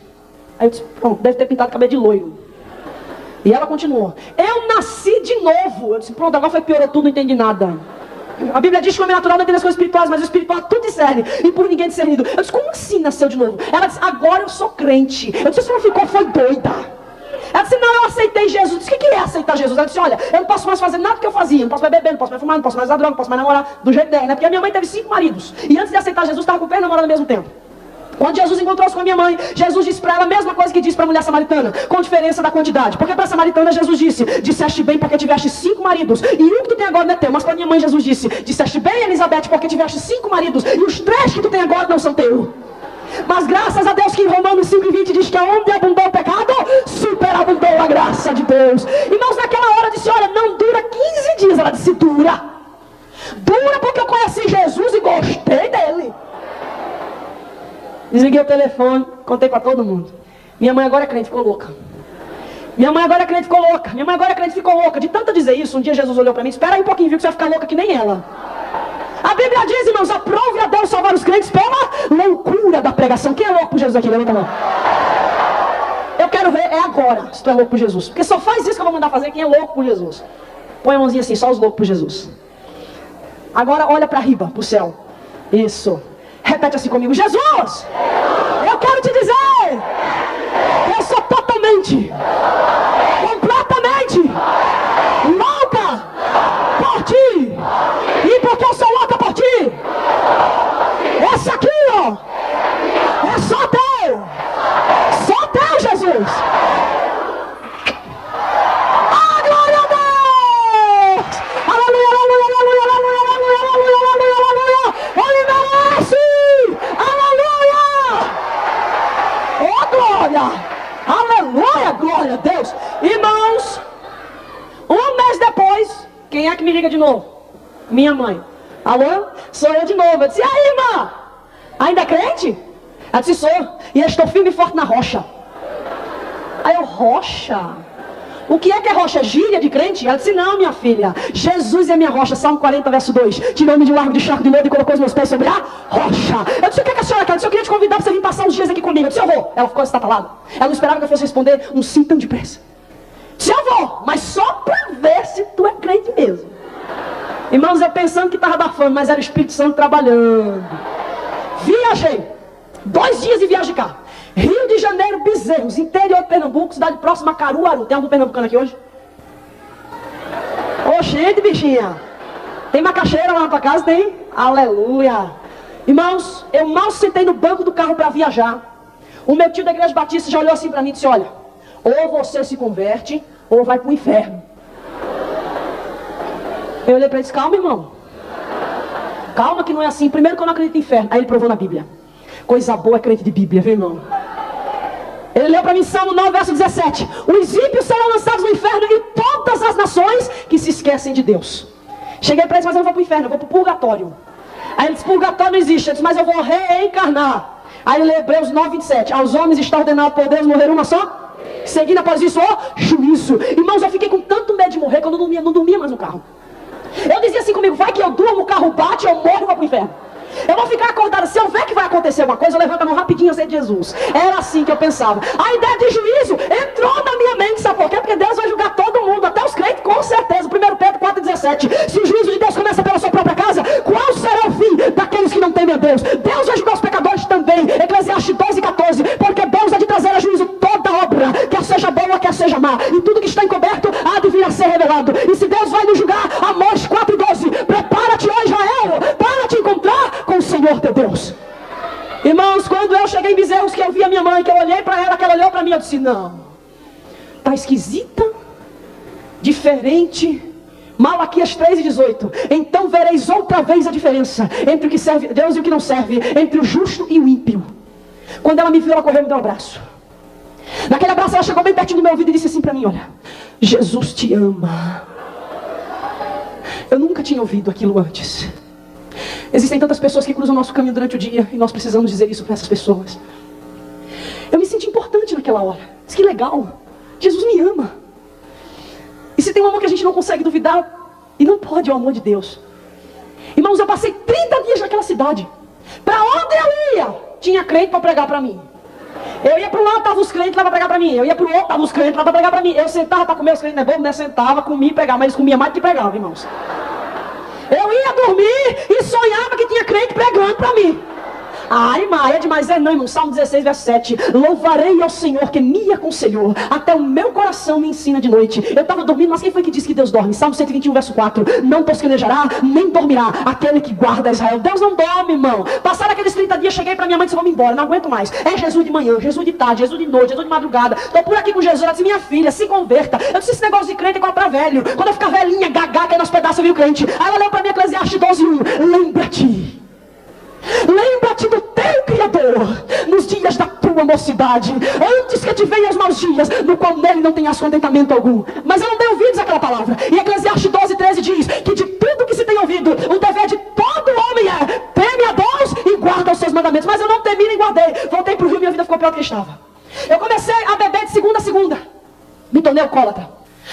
Aí eu disse: pronto, deve ter pintado o cabelo de loiro. E ela continuou: eu nasci de novo. Eu disse: pronto, agora foi, piorou tudo, não entendi nada. A Bíblia diz que o homem natural não entende as coisas espirituais, mas o espiritual tudo discerne, e por ninguém discernido. Eu disse: como assim nasceu de novo? Ela disse: agora eu sou crente. Eu disse: você não ficou, foi doida. Ela disse: não, eu aceitei Jesus. Eu disse: o que é aceitar Jesus? Ela disse: olha, eu não posso mais fazer nada do que eu fazia. Não posso mais beber, não posso mais fumar, não posso mais usar droga, não posso mais namorar do jeito dela, né? Porque a minha mãe teve 5 maridos. E antes de aceitar Jesus, estava com 3 namorando ao mesmo tempo. Quando Jesus encontrou-se com a minha mãe, Jesus disse para ela a mesma coisa que disse para a mulher samaritana, com diferença da quantidade. Porque para a samaritana Jesus disse: disseste bem porque tiveste 5 maridos, e um que tu tem agora não é teu. Mas para a minha mãe Jesus disse: disseste bem, Elizabeth, porque tiveste 5 maridos, e os 3 que tu tem agora não são teus. Mas graças a Deus que em Romanos 5:20 diz que onde abundou o pecado, superabundou a graça de Deus. Irmãos, naquela hora disse: olha, não dura 15 dias. Ela disse: dura. Dura porque eu conheci Jesus e gostei dele. Desliguei o telefone, contei para todo mundo. Minha mãe agora é crente, ficou louca. Minha mãe agora é crente, ficou louca. Minha mãe agora é crente, ficou louca. De tanto dizer isso, um dia Jesus olhou para mim, espera aí um pouquinho, viu que você vai ficar louca que nem ela. A Bíblia diz, irmãos, aprove a Deus salvar os crentes pela loucura da pregação. Quem é louco por Jesus aqui? Levanta a mão. Eu quero ver, é agora, se tu é louco por Jesus. Porque só faz isso que eu vou mandar fazer quem é louco por Jesus. Põe a mãozinha assim, só os loucos por Jesus. Agora olha para riba, para o céu. Isso. Repete assim comigo. Jesus, eu quero te dizer, eu sou totalmente, completamente louca por ti. E porque eu sou louca por ti, esse aqui, ó, é só teu. Só teu, Jesus. Ah, glória a Deus. Aleluia, aleluia, aleluia, aleluia, aleluia, aleluia, aleluia. Ele merece. Aleluia. Oh, glória. Aleluia, glória a Deus. Irmãos, um mês depois, quem é que me liga de novo? Minha mãe. Alô? Sou eu de novo. Eu disse, e aí, irmã? Ainda é crente? Ela disse, sou. E eu estou firme e forte na rocha. Aí eu, rocha? O que é rocha? Gíria de crente? Ela disse, não, minha filha. Jesus é minha rocha. Salmo 40, verso 2. Tirou-me de um largo de charco de lodo e colocou os meus pés sobre a rocha. Eu disse, o que a senhora quer? Eu disse, eu queria te convidar para você vir passar uns dias aqui comigo. Eu disse, eu vou. Ela ficou estatalada. Ela não esperava que eu fosse responder um sim tão depressa. Disse, eu vou, mas só para ver se tu é crente mesmo. Irmãos, eu pensando que estava abafando, mas era o Espírito Santo trabalhando. Viajei. 2 dias de viagem de carro. Rio de Janeiro, Bezerros, interior de Pernambuco, cidade próxima a Caruaru. Tem algum pernambucano aqui hoje? Ô, gente, bichinha. Tem macaxeira lá na tua casa? Tem? Aleluia. Irmãos, eu mal sentei no banco do carro para viajar. O meu tio da igreja batista já olhou assim para mim e disse, olha, ou você se converte, ou vai para o inferno. Eu olhei para ele e disse, calma, irmão. Calma que não é assim. Primeiro que eu não acredito em inferno. Aí ele provou na Bíblia. Coisa boa é crente de Bíblia, viu, irmão? Ele leu para mim Salmo 9, verso 17. Os ímpios serão lançados no inferno e todas as nações que se esquecem de Deus. Cheguei para ele, mas eu não vou para o inferno, eu vou para o purgatório. Aí ele disse, purgatório não existe. Eu disse, mas eu vou reencarnar. Aí ele leu Hebreus 9, 27. Aos homens está ordenado por Deus morrer uma só. Seguindo após isso, ó, juízo. Irmãos, eu fiquei com tanto medo de morrer que eu não dormia mais no carro. Eu dizia assim comigo, vai que eu durmo, o carro bate, eu morro e vou para o inferno. Eu vou ficar acordado, se eu ver que vai acontecer alguma coisa, eu levanto a mão rapidinho, eu sei de Jesus. Era assim que eu pensava. A ideia de juízo entrou na minha mente, sabe por quê? Porque Deus vai julgar todo mundo, até os crentes, com certeza. 1 Pedro 4,17. Se o juízo de Deus começa pela sua própria casa, qual será o fim daqueles que não temem a Deus? Deus vai julgar os pecadores também. Eclesiastes 12,14. Porque Deus há de trazer a juízo toda obra, quer seja boa, quer seja má. E tudo que está encoberto há de vir a ser revelado. E se Deus vai nos julgar, Amós 4,12. Prepara-te, ó Israel, para te encontrar com o Senhor teu Deus. Irmãos, quando eu cheguei em Bezerros, que eu vi a minha mãe, que eu olhei para ela, que ela olhou para mim, eu disse, não, tá esquisita, diferente. Malaquias 3,18. Então vereis outra vez a diferença entre o que serve Deus e o que não serve, entre o justo e o ímpio. Quando ela me viu, ela correu e me deu um abraço. Naquele abraço ela chegou bem pertinho do meu ouvido e disse assim para mim, olha, Jesus te ama. Eu nunca tinha ouvido aquilo antes. Existem tantas pessoas que cruzam o nosso caminho durante o dia e nós precisamos dizer isso para essas pessoas. Eu me senti importante naquela hora. Disse, que legal, Jesus me ama. E se tem um amor que a gente não consegue duvidar, e não pode, é o amor de Deus. Irmãos, eu passei 30 dias naquela cidade. Para onde eu ia, tinha crente para pregar para mim. Eu ia para um lado, estava os crentes lá para pregar para mim. Eu ia para o outro, estava os crentes lá para pregar para mim. Eu sentava para comer, os crentes não é bobo, né? Sentava, comia e pregava, mas eles comiam mais do que pregavam, irmãos. Eu ia dormir e sonhava que tinha crente pregando para mim. Ai, Maia, demais é não, irmão. Salmo 16, verso 7. Louvarei ao Senhor que me aconselhou. Até o meu coração me ensina de noite. Eu estava dormindo, mas quem foi que disse que Deus dorme? Salmo 121, verso 4. Não tosquenejará, nem dormirá aquele que guarda Israel. Deus não dorme, irmão. Passaram aqueles 30 dias, cheguei para minha mãe e disse, vamos embora, não aguento mais. É Jesus de manhã, Jesus de tarde, Jesus de noite, Jesus de madrugada. Estou por aqui com Jesus. Ela disse, minha filha, se converta. Eu disse, esse negócio de crente é igual para velho. Quando eu ficar velhinha, gaga, que nos pedaços eu vi o crente. Aí ela olhou para mim, Eclesiastes 12:1. Lembra-te. Lembra-te do teu Criador nos dias da tua mocidade, antes que te venham os maus dias, no qual nele não tenhas contentamento algum. Mas eu não dei ouvidos àquela palavra. E Eclesiastes 12:13 diz que de tudo que se tem ouvido, o dever de todo homem é teme a Deus e guarda os seus mandamentos. Mas eu não temi nem guardei. Voltei para o Rio, minha vida ficou pior do que estava. Eu comecei a beber de segunda a segunda. Me tornei alcoólatra.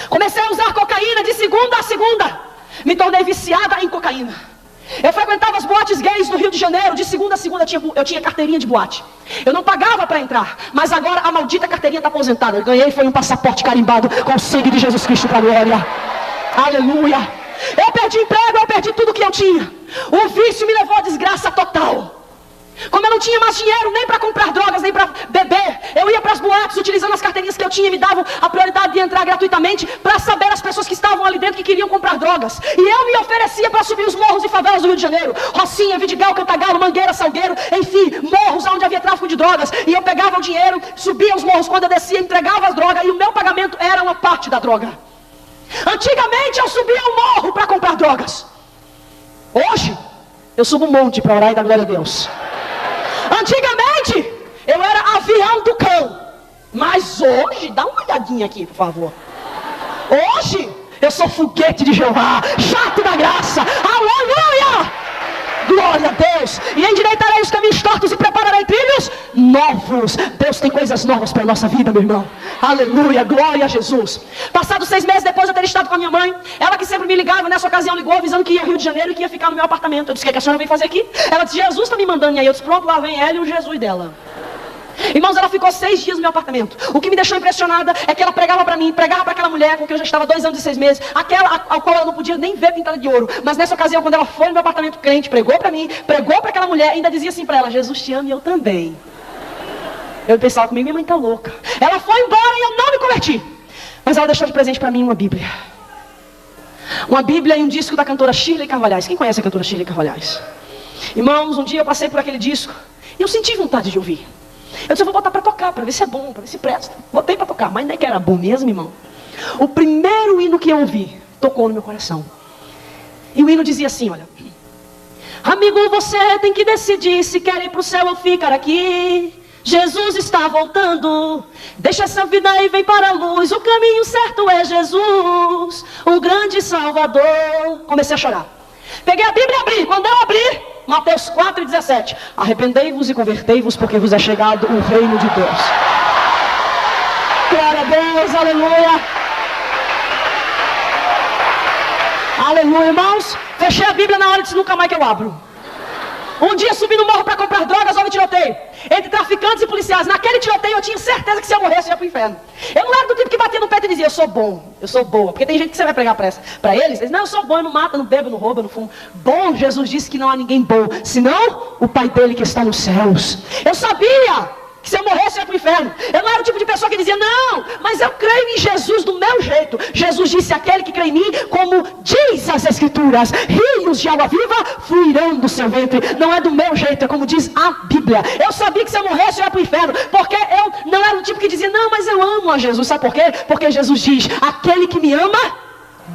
Comecei a usar cocaína de segunda a segunda. Me tornei viciada em cocaína. Eu frequentava as boates gays do Rio de Janeiro. De segunda a segunda eu tinha carteirinha de boate. Eu não pagava para entrar. Mas agora a maldita carteirinha está aposentada. Eu ganhei foi um passaporte carimbado com o sangue de Jesus Cristo para a glória. Aleluia. Eu perdi emprego, eu perdi tudo que eu tinha. O vício me levou à desgraça total. Como eu não tinha mais dinheiro nem para comprar drogas, nem para beber, eu ia para as boates utilizando as carteirinhas que eu tinha e me davam a prioridade de entrar gratuitamente para saber as pessoas que estavam ali dentro que queriam comprar drogas. E eu me oferecia para subir os morros e favelas do Rio de Janeiro. Rocinha, Vidigal, Cantagalo, Mangueira, Salgueiro, enfim, morros onde havia tráfico de drogas. E eu pegava o dinheiro, subia os morros, quando eu descia, entregava as drogas e o meu pagamento era uma parte da droga. Antigamente eu subia o morro para comprar drogas. Hoje, eu subo um monte para orar e dar glória a Deus. Antigamente, eu era avião do cão. Mas hoje, dá uma olhadinha aqui, por favor. Hoje, eu sou foguete de Jeová, jato da graça. Aleluia! Glória a Deus. E endireitarei os caminhos tortos e prepararei trilhos novos. Deus tem coisas novas para a nossa vida, meu irmão. Aleluia, glória a Jesus. Passados 6 meses depois de eu ter estado com a minha mãe, ela que sempre me ligava, nessa ocasião ligou avisando que ia ao Rio de Janeiro e que ia ficar no meu apartamento. Eu disse: o que a senhora vem fazer aqui? Ela disse: Jesus está me mandando. E aí eu disse: pronto, lá vem ela e o Jesus dela. Irmãos, ela ficou 6 dias no meu apartamento. O que me deixou impressionada é que ela pregava para mim, pregava para aquela mulher com quem eu já estava 2 anos e 6 meses, aquela ao qual ela não podia nem ver pintada de ouro. Mas nessa ocasião, quando ela foi no meu apartamento crente, pregou para mim, pregou para aquela mulher, ainda dizia assim para ela: Jesus te ama e eu também. Eu pensava comigo: minha mãe tá louca. Ela foi embora e eu não me converti. Mas ela deixou de presente para mim uma Bíblia. Uma Bíblia e um disco da cantora Shirley Carvalhais. Quem conhece a cantora Shirley Carvalhais? Irmãos, um dia eu passei por aquele disco e eu senti vontade de ouvir. Eu disse: eu vou botar para tocar, para ver se é bom, para ver se presta. Botei para tocar, mas nem que era bom mesmo, irmão. O primeiro hino que eu ouvi tocou no meu coração. E o hino dizia assim, olha: amigo, você tem que decidir se quer ir para o céu ou ficar aqui. Jesus está voltando, deixa essa vida e vem para a luz. O caminho certo é Jesus, o grande Salvador. Comecei a chorar. Peguei a Bíblia e abri. Quando eu abri, Mateus 4,17. Arrependei-vos e convertei-vos, porque vos é chegado o reino de Deus. Glória a Deus, aleluia. Aleluia, irmãos. Fechei a Bíblia na hora e disse: nunca mais que eu abro. Um dia subi no morro para comprar drogas, houve tiroteio entre traficantes e policiais. Naquele tiroteio eu tinha certeza que se eu morresse eu ia para o inferno. Eu não era do tipo que batia no peito e dizia: eu sou bom, eu sou boa. Porque tem gente que você vai pregar para eles, não, eu sou bom, eu não mato, eu não bebo, eu não roubo, eu não fumo. Bom, Jesus disse que não há ninguém bom, senão o Pai dele que está nos céus. Eu sabia que se eu morresse eu ia para o inferno. Eu não era o tipo de pessoa que dizia: não, mas eu creio em Jesus do meu jeito. Jesus disse: aquele que crê em mim, como diz as Escrituras, rios de água viva fluirão do seu ventre. Não é do meu jeito, é como diz a Bíblia. Eu sabia que se eu morresse eu ia para o inferno, porque eu não era o tipo que dizia: não, mas eu amo a Jesus. Sabe por quê? Porque Jesus diz: aquele que me ama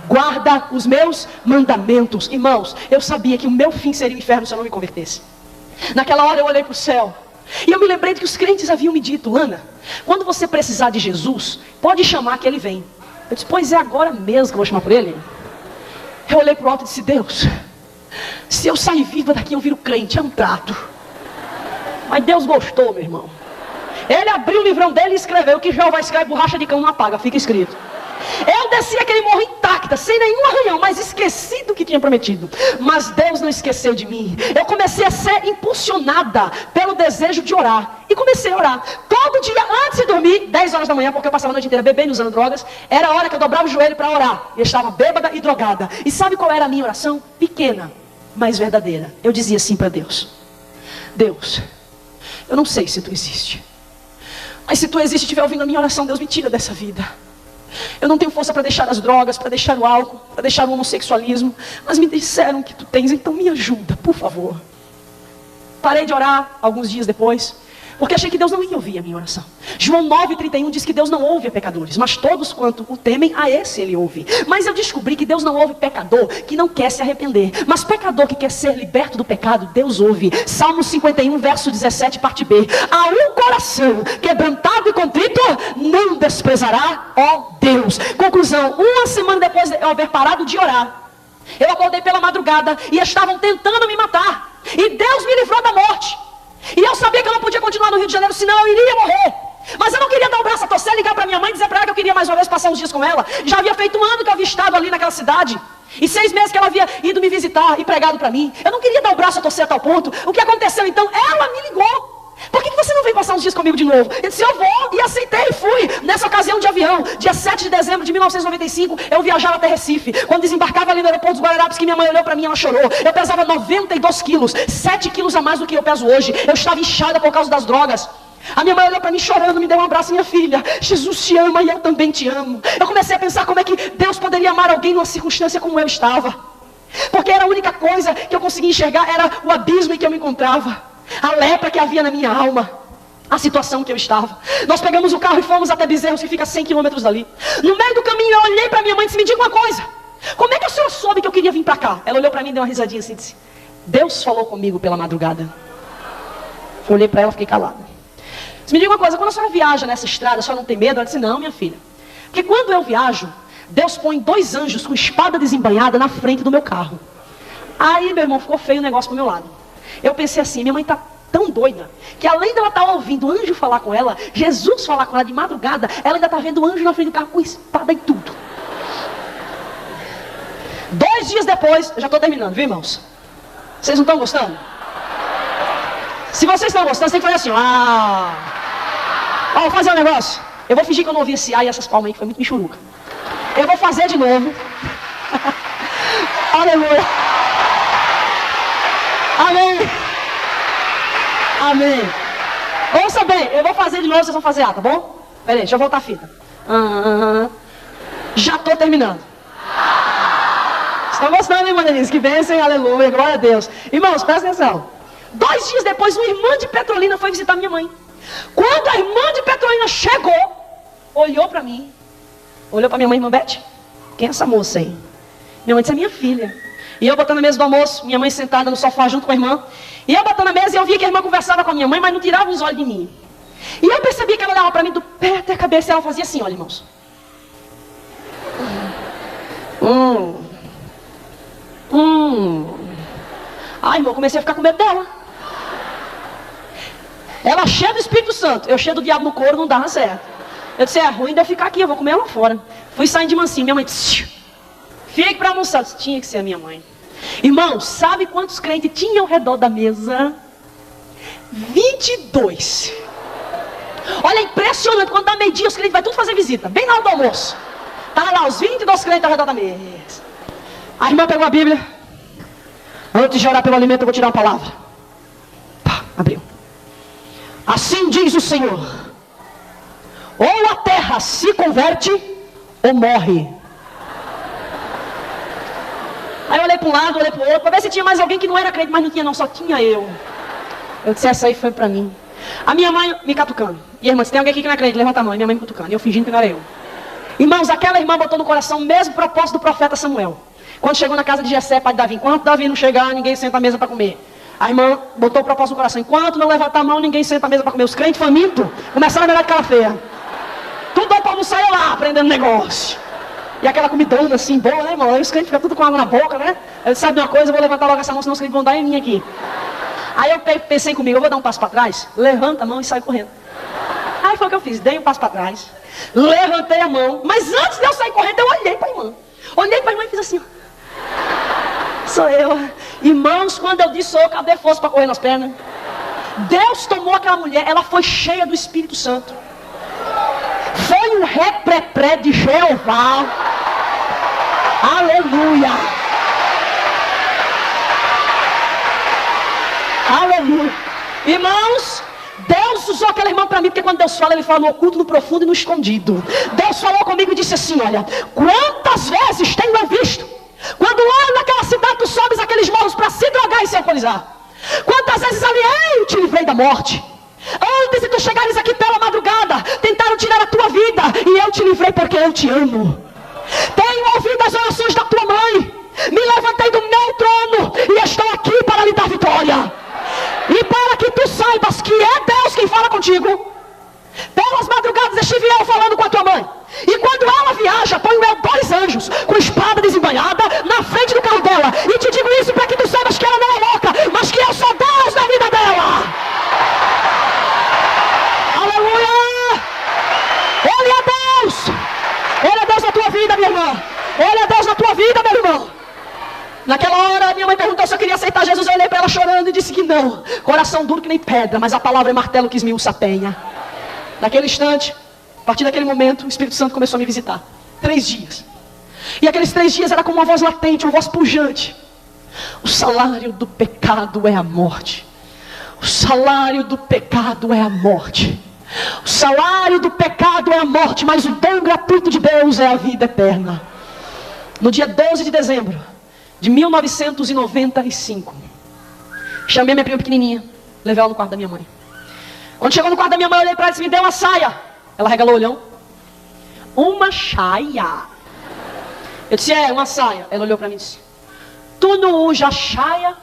guarda os meus mandamentos. Irmãos, eu sabia que o meu fim seria o inferno se eu não me convertesse. Naquela hora eu olhei para o céu e eu me lembrei de que os crentes haviam me dito: Lana, quando você precisar de Jesus, pode chamar que ele vem. Eu disse: pois é agora mesmo que eu vou chamar por ele. Eu olhei para o alto e disse: Deus, se eu sair viva daqui eu viro crente, é um trato. Mas Deus gostou, meu irmão. Ele abriu o livrão dele e escreveu: que Jeová escreve, borracha de cão não apaga, fica escrito. Eu desci aquele morro intacta, sem nenhum arranhão, mas esqueci do que tinha prometido. Mas Deus não esqueceu de mim. Eu comecei a ser impulsionada pelo desejo de orar. E comecei a orar. Todo dia, antes de dormir, 10 horas da manhã, porque eu passava a noite inteira bebendo e usando drogas, era a hora que eu dobrava o joelho para orar. Eu estava bêbada e drogada. E sabe qual era a minha oração? Pequena, mas verdadeira. Eu dizia assim para Deus: Deus, eu não sei se tu existe, mas se tu existe e estiver ouvindo a minha oração, Deus, me tira dessa vida. Eu não tenho força para deixar as drogas, para deixar o álcool, para deixar o homossexualismo, mas me disseram que tu tens, então me ajuda, por favor. Parei de orar alguns dias depois, porque achei que Deus não ia ouvir a minha oração. João 9,31 diz que Deus não ouve a pecadores, mas todos quanto o temem, a esse ele ouve. Mas eu descobri que Deus não ouve pecador que não quer se arrepender, mas pecador que quer ser liberto do pecado, Deus ouve. Salmo 51, verso 17, parte B. A um coração quebrantado e contrito não desprezará, ó Deus. Conclusão: uma semana depois de eu haver parado de orar, eu acordei pela madrugada e estavam tentando me matar, e Deus me livrou da morte. E eu sabia que eu não podia continuar no Rio de Janeiro, senão eu iria morrer. Mas eu não queria dar o braço a torcer, ligar para minha mãe e dizer para ela que eu queria mais uma vez passar uns dias com ela. Já havia feito um ano que eu havia estado ali naquela cidade. E 6 meses que ela havia ido me visitar e pregado para mim. Eu não queria dar o braço a torcer a tal ponto. O que aconteceu então? Ela me ligou. Por que você não vem passar uns dias comigo de novo? Eu disse, eu vou. E aceitei e fui. Nessa ocasião de avião, dia 7 de dezembro de 1995, eu viajava até Recife. Quando desembarcava ali no aeroporto dos Guararapes, que minha mãe olhou para mim, ela chorou. Eu pesava 92 quilos, 7 quilos a mais do que eu peso hoje. Eu estava inchada por causa das drogas. A minha mãe olhou para mim chorando, me deu um abraço, minha filha. Jesus te ama e eu também te amo. Eu comecei a pensar como é que Deus poderia amar alguém numa circunstância como eu estava. Porque era a única coisa que eu conseguia enxergar, era o abismo em que eu me encontrava. A lepra que havia na minha alma. A situação que eu estava. Nós pegamos o carro e fomos até Bezerros, que fica a 100 quilômetros dali. No meio do caminho eu olhei para minha mãe e disse, me diga uma coisa. Como é que a senhora soube que eu queria vir para cá? Ela olhou para mim e deu uma risadinha assim e disse, Deus falou comigo pela madrugada. Eu olhei para ela e fiquei calada. Disse, me diga uma coisa, quando a senhora viaja nessa estrada, a senhora não tem medo? Ela disse, não, minha filha. Porque quando eu viajo, Deus põe 2 anjos com espada desembainhada na frente do meu carro. Aí, meu irmão, ficou feio o negócio pro meu lado. Eu pensei assim, minha mãe está tão doida, que além dela estar ouvindo o anjo falar com ela, Jesus falar com ela de madrugada, ela ainda está vendo o anjo na frente do carro com espada e tudo. 2 dias depois, eu já estou terminando, viu, irmãos? Vocês não estão gostando? Se vocês estão gostando, você tem que fazer assim, Ó, vou fazer um negócio. Eu vou fingir que eu não ouvi esse ai e essas palmas aí, que foi muito michuruca. Eu vou fazer de novo. Aleluia. Amém. Amém. Ouça bem, eu vou fazer de novo, vocês vão fazer tá bom? Peraí, deixa eu voltar a fita. Já estou terminando. Estão gostando, irmã Denise? Que bênção, aleluia, glória a Deus. Irmãos, presta atenção. 2 dias depois, uma irmã de Petrolina foi visitar minha mãe. Quando a irmã de Petrolina chegou, olhou para mim, olhou para minha mãe, irmã Beth, quem é essa moça aí? Minha mãe disse, é minha filha. E eu botando na mesa do almoço, minha mãe sentada no sofá junto com a irmã. E eu botando na mesa e eu via que a irmã conversava com a minha mãe, mas não tirava os olhos de mim. E eu percebi que ela olhava para mim do pé até a cabeça e ela fazia assim, olha, irmãos. Ai, irmão, comecei a ficar com medo dela. Ela cheia do Espírito Santo, eu cheia do diabo no couro, não dava certo. Eu disse, é ruim de eu ficar aqui, eu vou comer lá fora. Fui saindo de mansinho, minha mãe disse, fique para almoçar. Disse, tinha que ser a minha mãe. Irmão, sabe quantos crentes tinham ao redor da mesa? 22. Olha, é impressionante, quando dá meio-dia, os crentes vão tudo fazer visita, bem na hora do almoço. Tá lá os 22 crentes ao redor da mesa. A irmã pegou a Bíblia. Antes de orar pelo alimento, eu vou tirar uma palavra. Pá, abriu. Assim diz o Senhor: ou a terra se converte, ou morre. Aí eu olhei para um lado, olhei para o outro, para ver se tinha mais alguém que não era crente, mas não tinha não, só tinha eu. Eu disse, essa aí foi para mim. A minha mãe me catucando. E a irmã, se tem alguém aqui que não é crente, levanta a mão. E minha mãe me catucando. E eu fingindo que não era eu. Irmãos, aquela irmã botou no coração o mesmo propósito do profeta Samuel. Quando chegou na casa de Jessé, pai de Davi, enquanto Davi não chegar, ninguém senta à mesa para comer. A irmã botou o propósito no coração. Enquanto não levantar a mão, ninguém senta à mesa para comer. Os crentes famintos começaram a virar de cara feia. Tudo para não sair lá, aprendendo negócio. E aquela comidona assim, boa, né, irmão? Aí os crentes ficam tudo com água na boca, né? Eu disse, sabe de uma coisa, eu vou levantar logo essa mão, senão os crentes vão dar em mim aqui. Aí eu pensei comigo, eu vou dar um passo para trás, levanta a mão e sai correndo. Aí foi o que eu fiz, dei um passo para trás, levantei a mão, mas antes de eu sair correndo, eu olhei para a irmã. Olhei para a irmã e fiz assim, ó. Sou eu. Irmãos, quando eu disse sou eu, cadê força para correr nas pernas? Deus tomou aquela mulher, ela foi cheia do Espírito Santo. Foi um reprepré de Jeová. Aleluia. Aleluia. Irmãos, Deus usou aquela irmã para mim, porque quando Deus fala, Ele fala no oculto, no profundo e no escondido. Deus falou comigo e disse assim, olha, quantas vezes tenho eu visto, quando lá naquela cidade tu sobes aqueles morros para se drogar e se alcoolizar. Quantas vezes ali eu te livrei da morte. Antes de tu chegares aqui pela madrugada, tentaram tirar a tua vida, e eu te livrei porque eu te amo. Tenho ouvido as orações da tua mãe, me levantei do meu trono e estou aqui para lhe dar vitória. E para que tu saibas que é Deus quem fala contigo, pelas madrugadas estive eu falando com a tua mãe. E quando ela viaja, ponho eu 2 anjos com espada desembainhada na frente do carro dela. E te digo isso para que tu saibas que ela não é louca, mas que eu sou Deus na vida dela. Aleluia! minha irmã. Olha Deus na tua vida, meu irmão. Naquela hora, minha mãe perguntou se eu queria aceitar Jesus. Eu olhei para ela chorando e disse que não. Coração duro que nem pedra, mas a palavra é martelo que esmiuça a penha. Naquele instante, a partir daquele momento, o Espírito Santo começou a me visitar. 3 dias. E aqueles 3 dias era como uma voz latente, uma voz pujante. O salário do pecado é a morte. O salário do pecado é a morte. O salário do pecado é a morte, mas o dom gratuito de Deus é a vida eterna. No dia 12 de dezembro de 1995, chamei minha prima pequenininha, levei ela no quarto da minha mãe. Quando chegou no quarto da minha mãe, eu olhei para ela e disse: me dê uma saia. Ela regalou o olhão. Uma saia? Eu disse: é, uma saia. Ela olhou para mim e disse: tu não usa saia?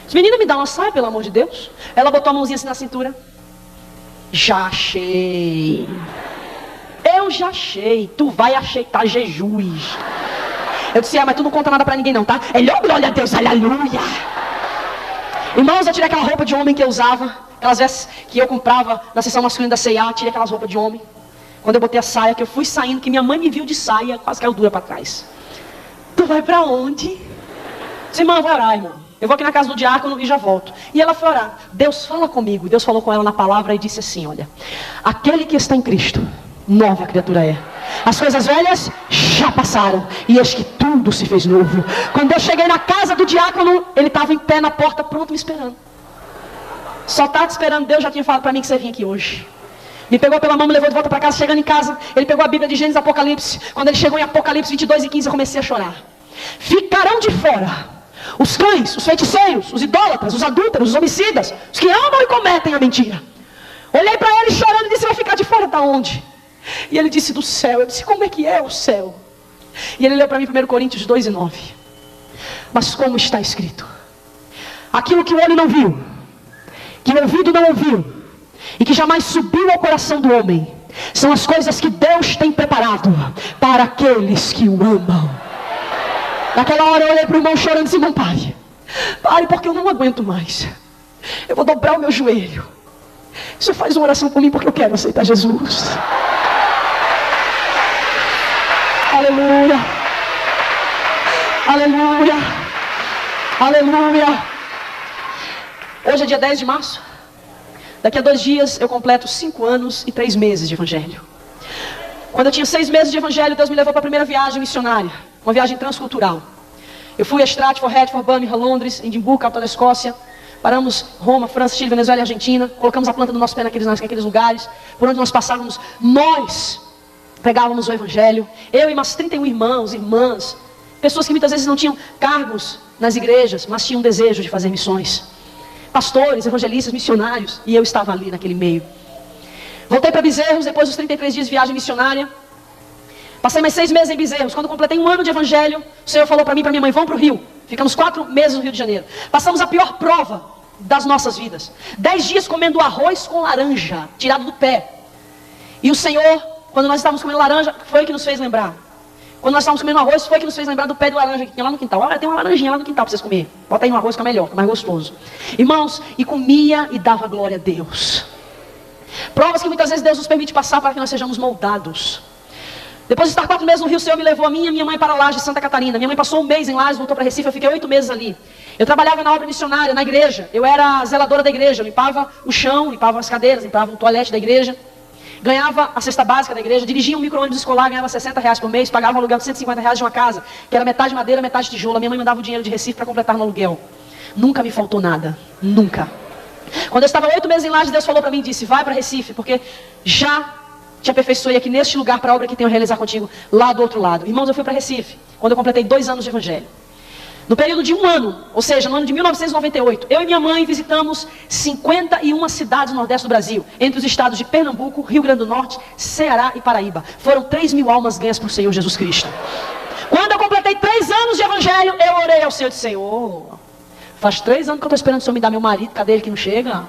Disse: menina, me dá uma saia, pelo amor de Deus. Ela botou a mãozinha assim na cintura. Já achei. Eu já achei. Tu vai aceitar Jesus. Eu disse: é, mas tu não conta nada pra ninguém não, tá? Ele: oh, glória a Deus, aleluia. Irmãos, eu tirei aquela roupa de homem que eu usava, aquelas vestes que eu comprava na seção masculina da C&A, tirei aquelas roupas de homem. Quando eu botei a saia, que eu fui saindo, que minha mãe me viu de saia, quase caiu dura pra trás. Tu vai pra onde? Eu disse: irmã, eu vou orar, irmão. Eu vou aqui na casa do diácono e já volto. E ela foi orar. Deus fala comigo. Deus falou com ela na palavra e disse assim: olha, aquele que está em Cristo, nova criatura é. As coisas velhas já passaram, e eis que tudo se fez novo. Quando eu cheguei na casa do diácono, ele estava em pé na porta, pronto, me esperando. Só estava te esperando. Deus já tinha falado para mim que você vinha aqui hoje. Me pegou pela mão, me levou de volta para casa. Chegando em casa, ele pegou a Bíblia de Gênesis e Apocalipse. Quando ele chegou em Apocalipse 22:15, eu comecei a chorar. Ficarão de fora os cães, os feiticeiros, os idólatras, os adúlteros, os homicidas, os que amam e cometem a mentira. Olhei para ele chorando e disse: vai ficar de fora da onde? E ele disse: do céu. Eu disse: como é que é o céu? E ele leu para mim 1 Coríntios 2:9. Mas como está escrito: aquilo que o olho não viu, que o ouvido não ouviu, e que jamais subiu ao coração do homem, são as coisas que Deus tem preparado para aqueles que o amam. Naquela hora eu olhei para o irmão chorando e disse: irmão, pare, porque eu não aguento mais. Eu vou dobrar o meu joelho. Você faz uma oração por mim, porque eu quero aceitar Jesus. Aleluia. Aleluia. Aleluia. Hoje é dia 10 de março. Daqui a 2 dias eu completo 5 anos e 3 meses de evangelho. Quando eu tinha 6 meses de evangelho, Deus me levou para a primeira viagem missionária. Uma viagem transcultural. Eu fui a Stratford, Hertford, Birmingham, Londres, Edimburgo, capital da Escócia. Paramos Roma, França, Chile, Venezuela e Argentina. Colocamos a planta do nosso pé naqueles lugares. Por onde nós passávamos, nós pregávamos o evangelho. Eu e mais 31 irmãos, irmãs. Pessoas que muitas vezes não tinham cargos nas igrejas, mas tinham desejo de fazer missões. Pastores, evangelistas, missionários. E eu estava ali naquele meio. Voltei para Bezerros depois dos 33 dias de viagem missionária. Passei mais 6 meses em Bezerros. Quando completei 1 ano de evangelho, o Senhor falou para mim e para minha mãe: vamos para o Rio. Ficamos 4 meses no Rio de Janeiro. Passamos a pior prova das nossas vidas. 10 dias comendo arroz com laranja, tirado do pé. E o Senhor, quando nós estávamos comendo laranja, foi o que nos fez lembrar. Quando nós estávamos comendo arroz, foi o que nos fez lembrar do pé de laranja que tinha lá no quintal. Olha, tem uma laranjinha lá no quintal para vocês comerem. Bota aí no arroz que é melhor, que é mais gostoso. Irmãos, e comia e dava glória a Deus. Provas que muitas vezes Deus nos permite passar para que nós sejamos moldados. Depois de estar 4 meses no Rio, o Senhor me levou a mim e a minha mãe para Lages, Santa Catarina. Minha mãe passou 1 mês em Lages, voltou para Recife, eu fiquei 8 meses ali. Eu trabalhava na obra missionária, na igreja. Eu era zeladora da igreja, eu limpava o chão, limpava as cadeiras, limpava o toalete da igreja. Ganhava a cesta básica da igreja, dirigia um micro-ônibus escolar, ganhava R$60 por mês, pagava um aluguel de R$150 de uma casa, que era metade madeira, metade tijolo. A minha mãe me dava o dinheiro de Recife para completar no aluguel. Nunca me faltou nada, nunca. Quando eu estava 8 meses em Lages, Deus falou para mim e disse: vai para Recife, porque já te aperfeiçoei aqui neste lugar para a obra que tenho a realizar contigo lá do outro lado. Irmãos, eu fui para Recife, quando eu completei 2 anos de evangelho. No período de 1 ano, ou seja, no ano de 1998, eu e minha mãe visitamos 51 cidades no Nordeste do Brasil, entre os estados de Pernambuco, Rio Grande do Norte, Ceará e Paraíba. Foram 3.000 almas ganhas por Senhor Jesus Cristo. Quando eu completei 3 anos de evangelho, eu orei ao Senhor e disse: Senhor, faz 3 anos que eu estou esperando o Senhor me dar meu marido, cadê ele que não chega?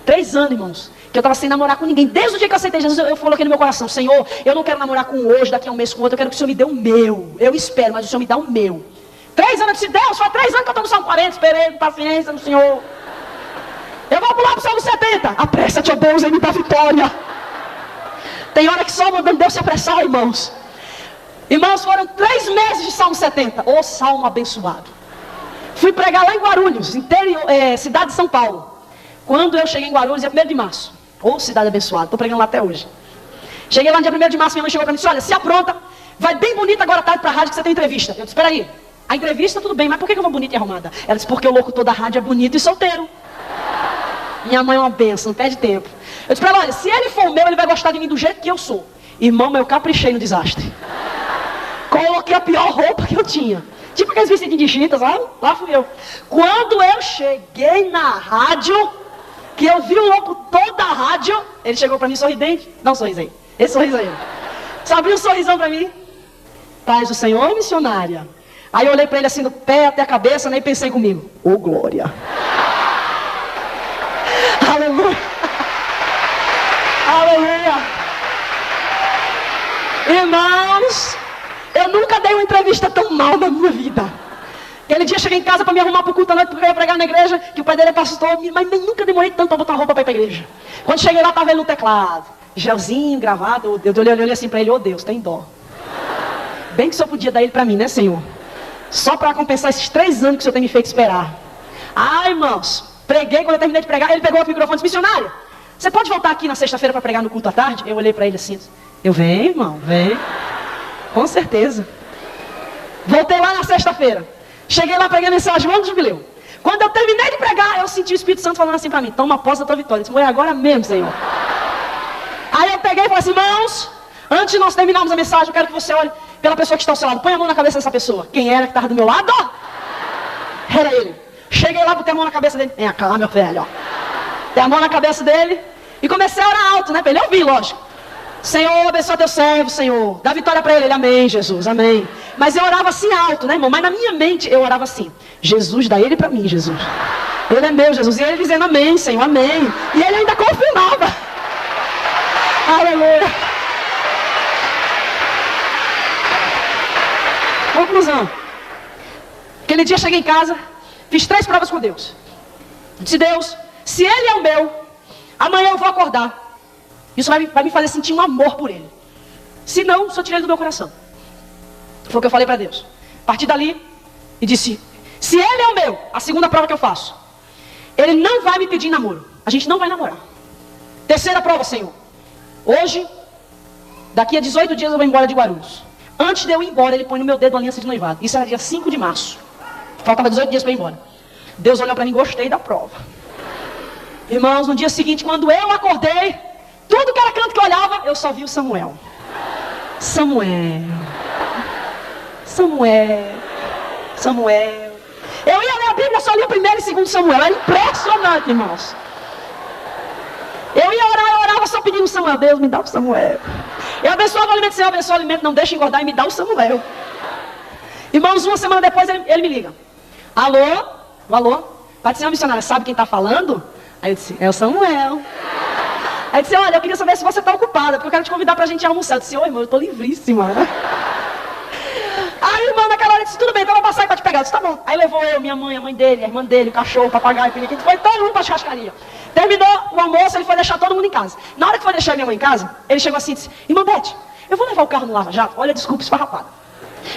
3 anos, irmãos, que eu estava sem namorar com ninguém. Desde o dia que eu aceitei Jesus, eu coloquei no meu coração: Senhor, eu não quero namorar com um hoje, daqui a um mês com outro, eu quero que o Senhor me dê o meu. Eu espero, mas o Senhor me dá o meu. 3 anos, eu disse: Deus, faz 3 anos que eu estou no Salmo 40, esperei, com paciência no Senhor. Eu vou pular para o Salmo 70. Apressa-te, ó Deus, em me dá vitória. Tem hora que só mandando Deus se apressar, irmãos. Irmãos, foram 3 meses de Salmo 70. Ô salmo abençoado. Fui pregar lá em Guarulhos, cidade de São Paulo. Quando eu cheguei em Guarulhos, é 1º de março. Ô cidade abençoada, estou pregando lá até hoje. Cheguei lá no dia 1º de março, minha mãe chegou para mim e disse, olha, se apronta, vai bem bonita agora à tarde para a rádio que você tem entrevista. Eu disse, espera aí, a entrevista tudo bem, mas por que eu vou bonita e arrumada? Ela disse, porque o locutor da rádio é bonito e solteiro. Minha mãe é uma benção, não perde tempo. Eu disse para ela, olha, se ele for meu, ele vai gostar de mim do jeito que eu sou. Irmão, eu caprichei no desastre. Coloquei a pior roupa que eu tinha. Tipo aqueles vestidinhos de chita, sabe? Lá fui eu. Quando eu cheguei na rádio, que eu vi o locutor da rádio, ele chegou pra mim sorridente. Dá um sorriso aí. Esse sorriso aí. Só abriu um sorrisão pra mim. Paz do Senhor, missionária. Aí eu olhei pra ele assim, do pé até a cabeça, né, e pensei comigo. Ô, glória. Aleluia. Aleluia. Irmãos, eu nunca dei uma entrevista tão mal na minha vida. Aquele dia eu cheguei em casa para me arrumar para o culto à noite, porque eu ia pregar na igreja, que o pai dele é pastor, mas nunca demorei tanto para botar roupa para ir para a igreja. Quando cheguei lá, estava ele no teclado, gelzinho, gravado, eu olhei assim para ele, ô Deus, tem dó. Bem que só podia dar ele para mim, né, Senhor? Só para compensar esses 3 anos que o Senhor tem me feito esperar. Ah, irmãos, preguei, quando eu terminei de pregar, ele pegou o microfone e disse, missionário, você pode voltar aqui na sexta-feira para pregar no culto à tarde? Eu olhei para ele assim, eu venho, irmão, venho. Com certeza. Voltei lá na sexta-feira. Cheguei lá, preguei a mensagem, ano do jubileu. Quando eu terminei de pregar, eu senti o Espírito Santo falando assim para mim, toma posse da tua vitória. Eu disse, é agora mesmo, Senhor. Aí eu peguei e falei assim, irmãos, antes de nós terminarmos a mensagem, eu quero que você olhe pela pessoa que está ao seu lado. Põe a mão na cabeça dessa pessoa. Quem era que estava do meu lado? Era ele. Cheguei lá, botei a mão na cabeça dele. Vem cá, meu velho, ó. Botei a mão na cabeça dele e comecei a orar alto, né? Para ele ouvir, lógico. Senhor, abençoa teu servo, Senhor. Dá vitória para ele. Ele, amém, Jesus, amém. Mas eu orava assim alto, né, irmão? Mas na minha mente eu orava assim. Jesus, dá ele para mim, Jesus. Ele é meu, Jesus. E ele dizendo, amém, Senhor, amém. E ele ainda confirmava. Aleluia. Conclusão. Aquele dia eu cheguei em casa, fiz 3 provas com Deus. Disse, Deus, se ele é o meu, amanhã eu vou acordar. Isso vai me fazer sentir um amor por ele. Se não, só tirei ele do meu coração. Foi o que eu falei para Deus. Parti dali e disse, se ele é o meu, a segunda prova que eu faço, ele não vai me pedir namoro. A gente não vai namorar. Terceira prova, Senhor. Hoje, daqui a 18 dias eu vou embora de Guarulhos. Antes de eu ir embora, ele põe no meu dedo uma aliança de noivado. Isso era dia 5 de março. Faltava 18 dias para ir embora. Deus olhou para mim, gostei da prova. Irmãos, no dia seguinte, quando eu acordei, tudo que era canto que eu olhava, eu só vi o Samuel. Samuel. Samuel. Samuel. Eu ia ler a Bíblia, só li o 1º e 2º Samuel. Era impressionante, irmãos. Eu ia orar, eu orava só pedindo Samuel. Deus, me dá o Samuel. Eu abençoava o alimento, Senhor, abençoa o alimento, não deixa engordar e me dá o Samuel. Irmãos, uma semana depois ele me liga. Alô? Alô? Pai do Senhor, missionária, sabe quem está falando? Aí eu disse, é o Samuel. Aí eu disse, olha, eu queria saber se você está ocupada, porque eu quero te convidar para a gente almoçar. Eu disse, ô irmão, eu estou livríssima. Aí, irmão, naquela hora, disse, tudo bem, então eu vou passar aí para te pegar. Eu disse, tá bom. Aí levou eu, minha mãe, a mãe dele, a irmã dele, o cachorro, o papagaio, o periquito, foi todo mundo para a churrascaria. Terminou o almoço, ele foi deixar todo mundo em casa. Na hora que foi deixar minha mãe em casa, ele chegou assim e disse, irmã Beth, eu vou levar o carro no Lava Jato? Olha, desculpa, esfarrapada.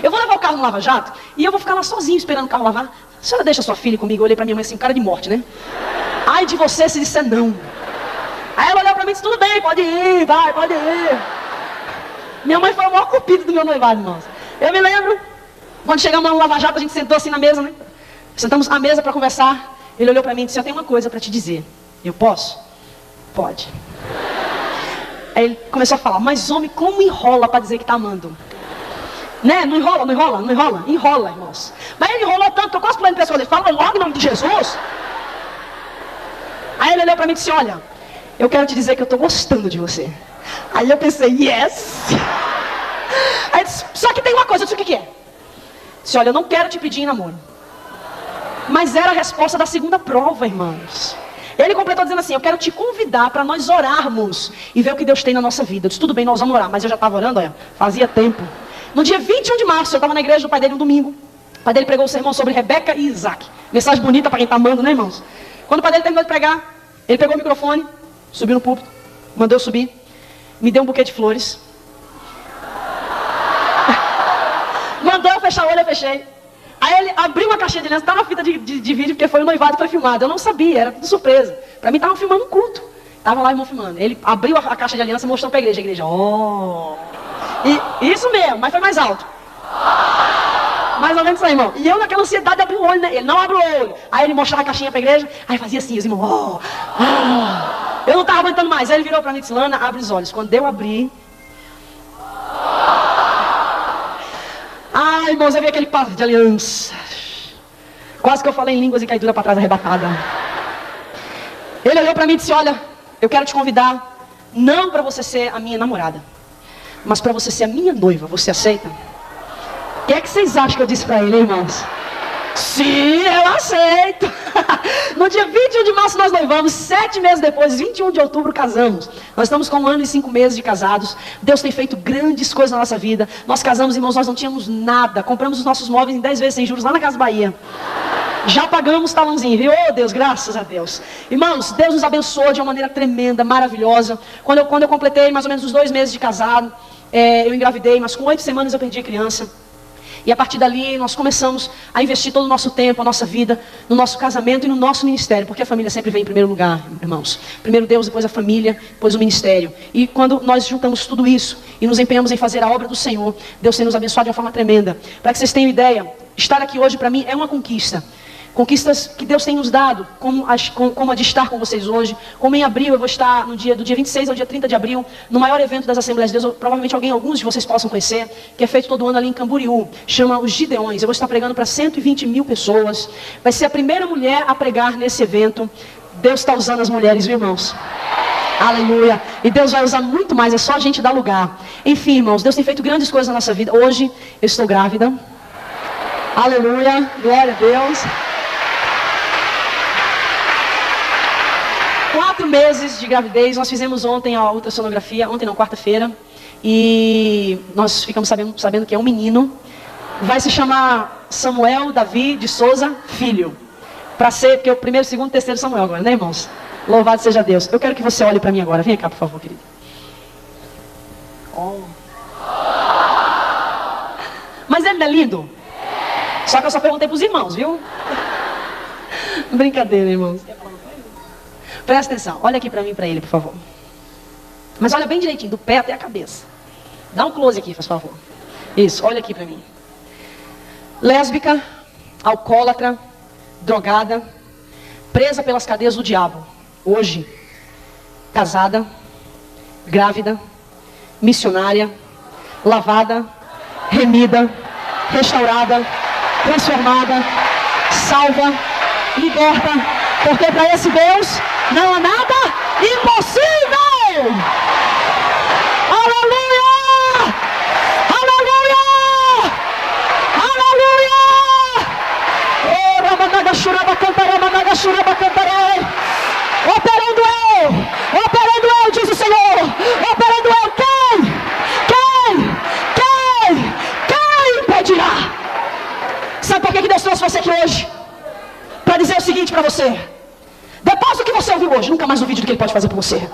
Eu vou levar o carro no Lava Jato e eu vou ficar lá sozinho esperando o carro lavar. A senhora deixa sua filha comigo? Eu olhei para minha mãe assim, cara de morte, né? Ai de você se disser não. Aí ela olhou para mim e disse, tudo bem, pode ir, vai, pode ir. Minha mãe foi o maior cupido do meu noivado, irmãos. Eu me lembro, quando chegamos lá no Lava Jato, a gente sentou assim na mesa, né? Sentamos à mesa para conversar. Ele olhou para mim e disse, eu tenho uma coisa para te dizer. Eu posso? Pode. Aí ele começou a falar, mas homem, como enrola para dizer que tá amando? Né? Não enrola, não enrola, não enrola? Enrola, irmãos. Mas ele enrolou tanto que eu quase pulei no pescoço dele. Fala logo em nome de Jesus. Aí ele olhou para mim e disse, olha, eu quero te dizer que eu estou gostando de você. Aí eu pensei, yes. Aí disse, só que tem uma coisa, eu disse, o que é? Disse, olha, eu não quero te pedir em namoro. Mas era a resposta da segunda prova, irmãos. Ele completou dizendo assim, eu quero te convidar para nós orarmos e ver o que Deus tem na nossa vida. Eu disse, tudo bem, nós vamos orar. Mas eu já estava orando, olha, fazia tempo. No dia 21 de março, eu estava na igreja do pai dele um domingo. O pai dele pregou um sermão sobre Rebeca e Isaac. Mensagem bonita para quem está amando, né, irmãos? Quando o pai dele terminou de pregar, ele pegou o microfone, subiu no púlpito, mandou eu subir, me deu um buquê de flores. fechar o olho, eu fechei. Aí ele abriu uma caixinha de aliança, estava fita de vídeo, porque foi o noivado que foi filmado. Eu não sabia, era tudo surpresa. Para mim, estavam filmando um culto. Tava lá o irmão filmando. Ele abriu a caixa de aliança e mostrou para a igreja. A igreja, E isso mesmo, mas foi mais alto. Mais ou menos isso aí, irmão. E eu naquela ansiedade abri o olho, né? Ele não abre o olho. Aí ele mostrava a caixinha para a igreja, aí fazia assim, os irmãos, Eu não estava aguentando mais. Aí ele virou para mim e disse, Lana, abre os olhos. Quando eu abri... Ai, irmãos, eu vi aquele passo de aliança. Quase que eu falei em línguas e caí dura para trás arrebatada. Ele olhou para mim e disse, olha, eu quero te convidar, não para você ser a minha namorada, mas para você ser a minha noiva. Você aceita? O que é que vocês acham que eu disse para ele, irmãos? Sim, eu aceito. No dia 21 de março nós noivamos, 7 meses depois, 21 de outubro, casamos. Nós estamos com 1 ano e 5 meses de casados. Deus tem feito grandes coisas na nossa vida. Nós casamos, irmãos, nós não tínhamos nada. Compramos os nossos móveis em 10 vezes sem juros lá na Casa Bahia. Já pagamos talãozinho, viu? Oh, Deus, graças a Deus. Irmãos, Deus nos abençoou de uma maneira tremenda, maravilhosa. Quando eu completei mais ou menos os 2 meses de casado, eu engravidei, mas com 8 semanas eu perdi a criança. E a partir dali nós começamos a investir todo o nosso tempo, a nossa vida, no nosso casamento e no nosso ministério. Porque a família sempre vem em primeiro lugar, irmãos. Primeiro Deus, depois a família, depois o ministério. E quando nós juntamos tudo isso e nos empenhamos em fazer a obra do Senhor, Deus tem nos abençoado de uma forma tremenda. Para que vocês tenham ideia, estar aqui hoje para mim é uma conquista. Conquistas que Deus tem nos dado, como a de estar com vocês hoje. Como em abril eu vou estar do dia 26 ao dia 30 de abril, no maior evento das Assembleias de Deus, provavelmente alguns de vocês possam conhecer, que é feito todo ano ali em Camboriú, chama os Gideões. Eu vou estar pregando para 120 mil pessoas. Vai ser a primeira mulher a pregar nesse evento. Deus está usando as mulheres, viu, irmãos? Aleluia. E Deus vai usar muito mais, é só a gente dar lugar. Enfim, irmãos, Deus tem feito grandes coisas na nossa vida. Hoje eu estou grávida. Aleluia, glória a Deus. 4 meses de gravidez, nós fizemos ontem a ultrassonografia, ontem não, quarta-feira, e nós ficamos sabendo que é um menino. Vai se chamar Samuel Davi de Souza Filho, para ser, porque é o primeiro, segundo, terceiro Samuel agora, né, irmãos? Louvado seja Deus. Eu quero que você olhe para mim agora, vem cá, por favor, querido. Mas ele não é lindo? Só que eu só perguntei para os irmãos, viu? Brincadeira, irmãos. Presta atenção, olha aqui para mim e para ele, por favor. Mas olha bem direitinho, do pé até a cabeça. Dá um close aqui, por favor. Isso, olha aqui para mim. Lésbica, alcoólatra, drogada, presa pelas cadeias do diabo. Hoje, casada, grávida, missionária, lavada, remida, restaurada, transformada, salva, liberta. Porque para esse Deus não há nada impossível. Aleluia! Aleluia! Aleluia! Oh, Ramanaga Shuraba Cantaré, Managa Shuraba Cantaré. Operando eu, diz o Senhor. Operando eu, quem impedirá? Sabe por que Deus trouxe você aqui hoje? Para dizer o seguinte para você: depois do que você ouviu hoje, nunca mais duvide do que Ele pode fazer por você.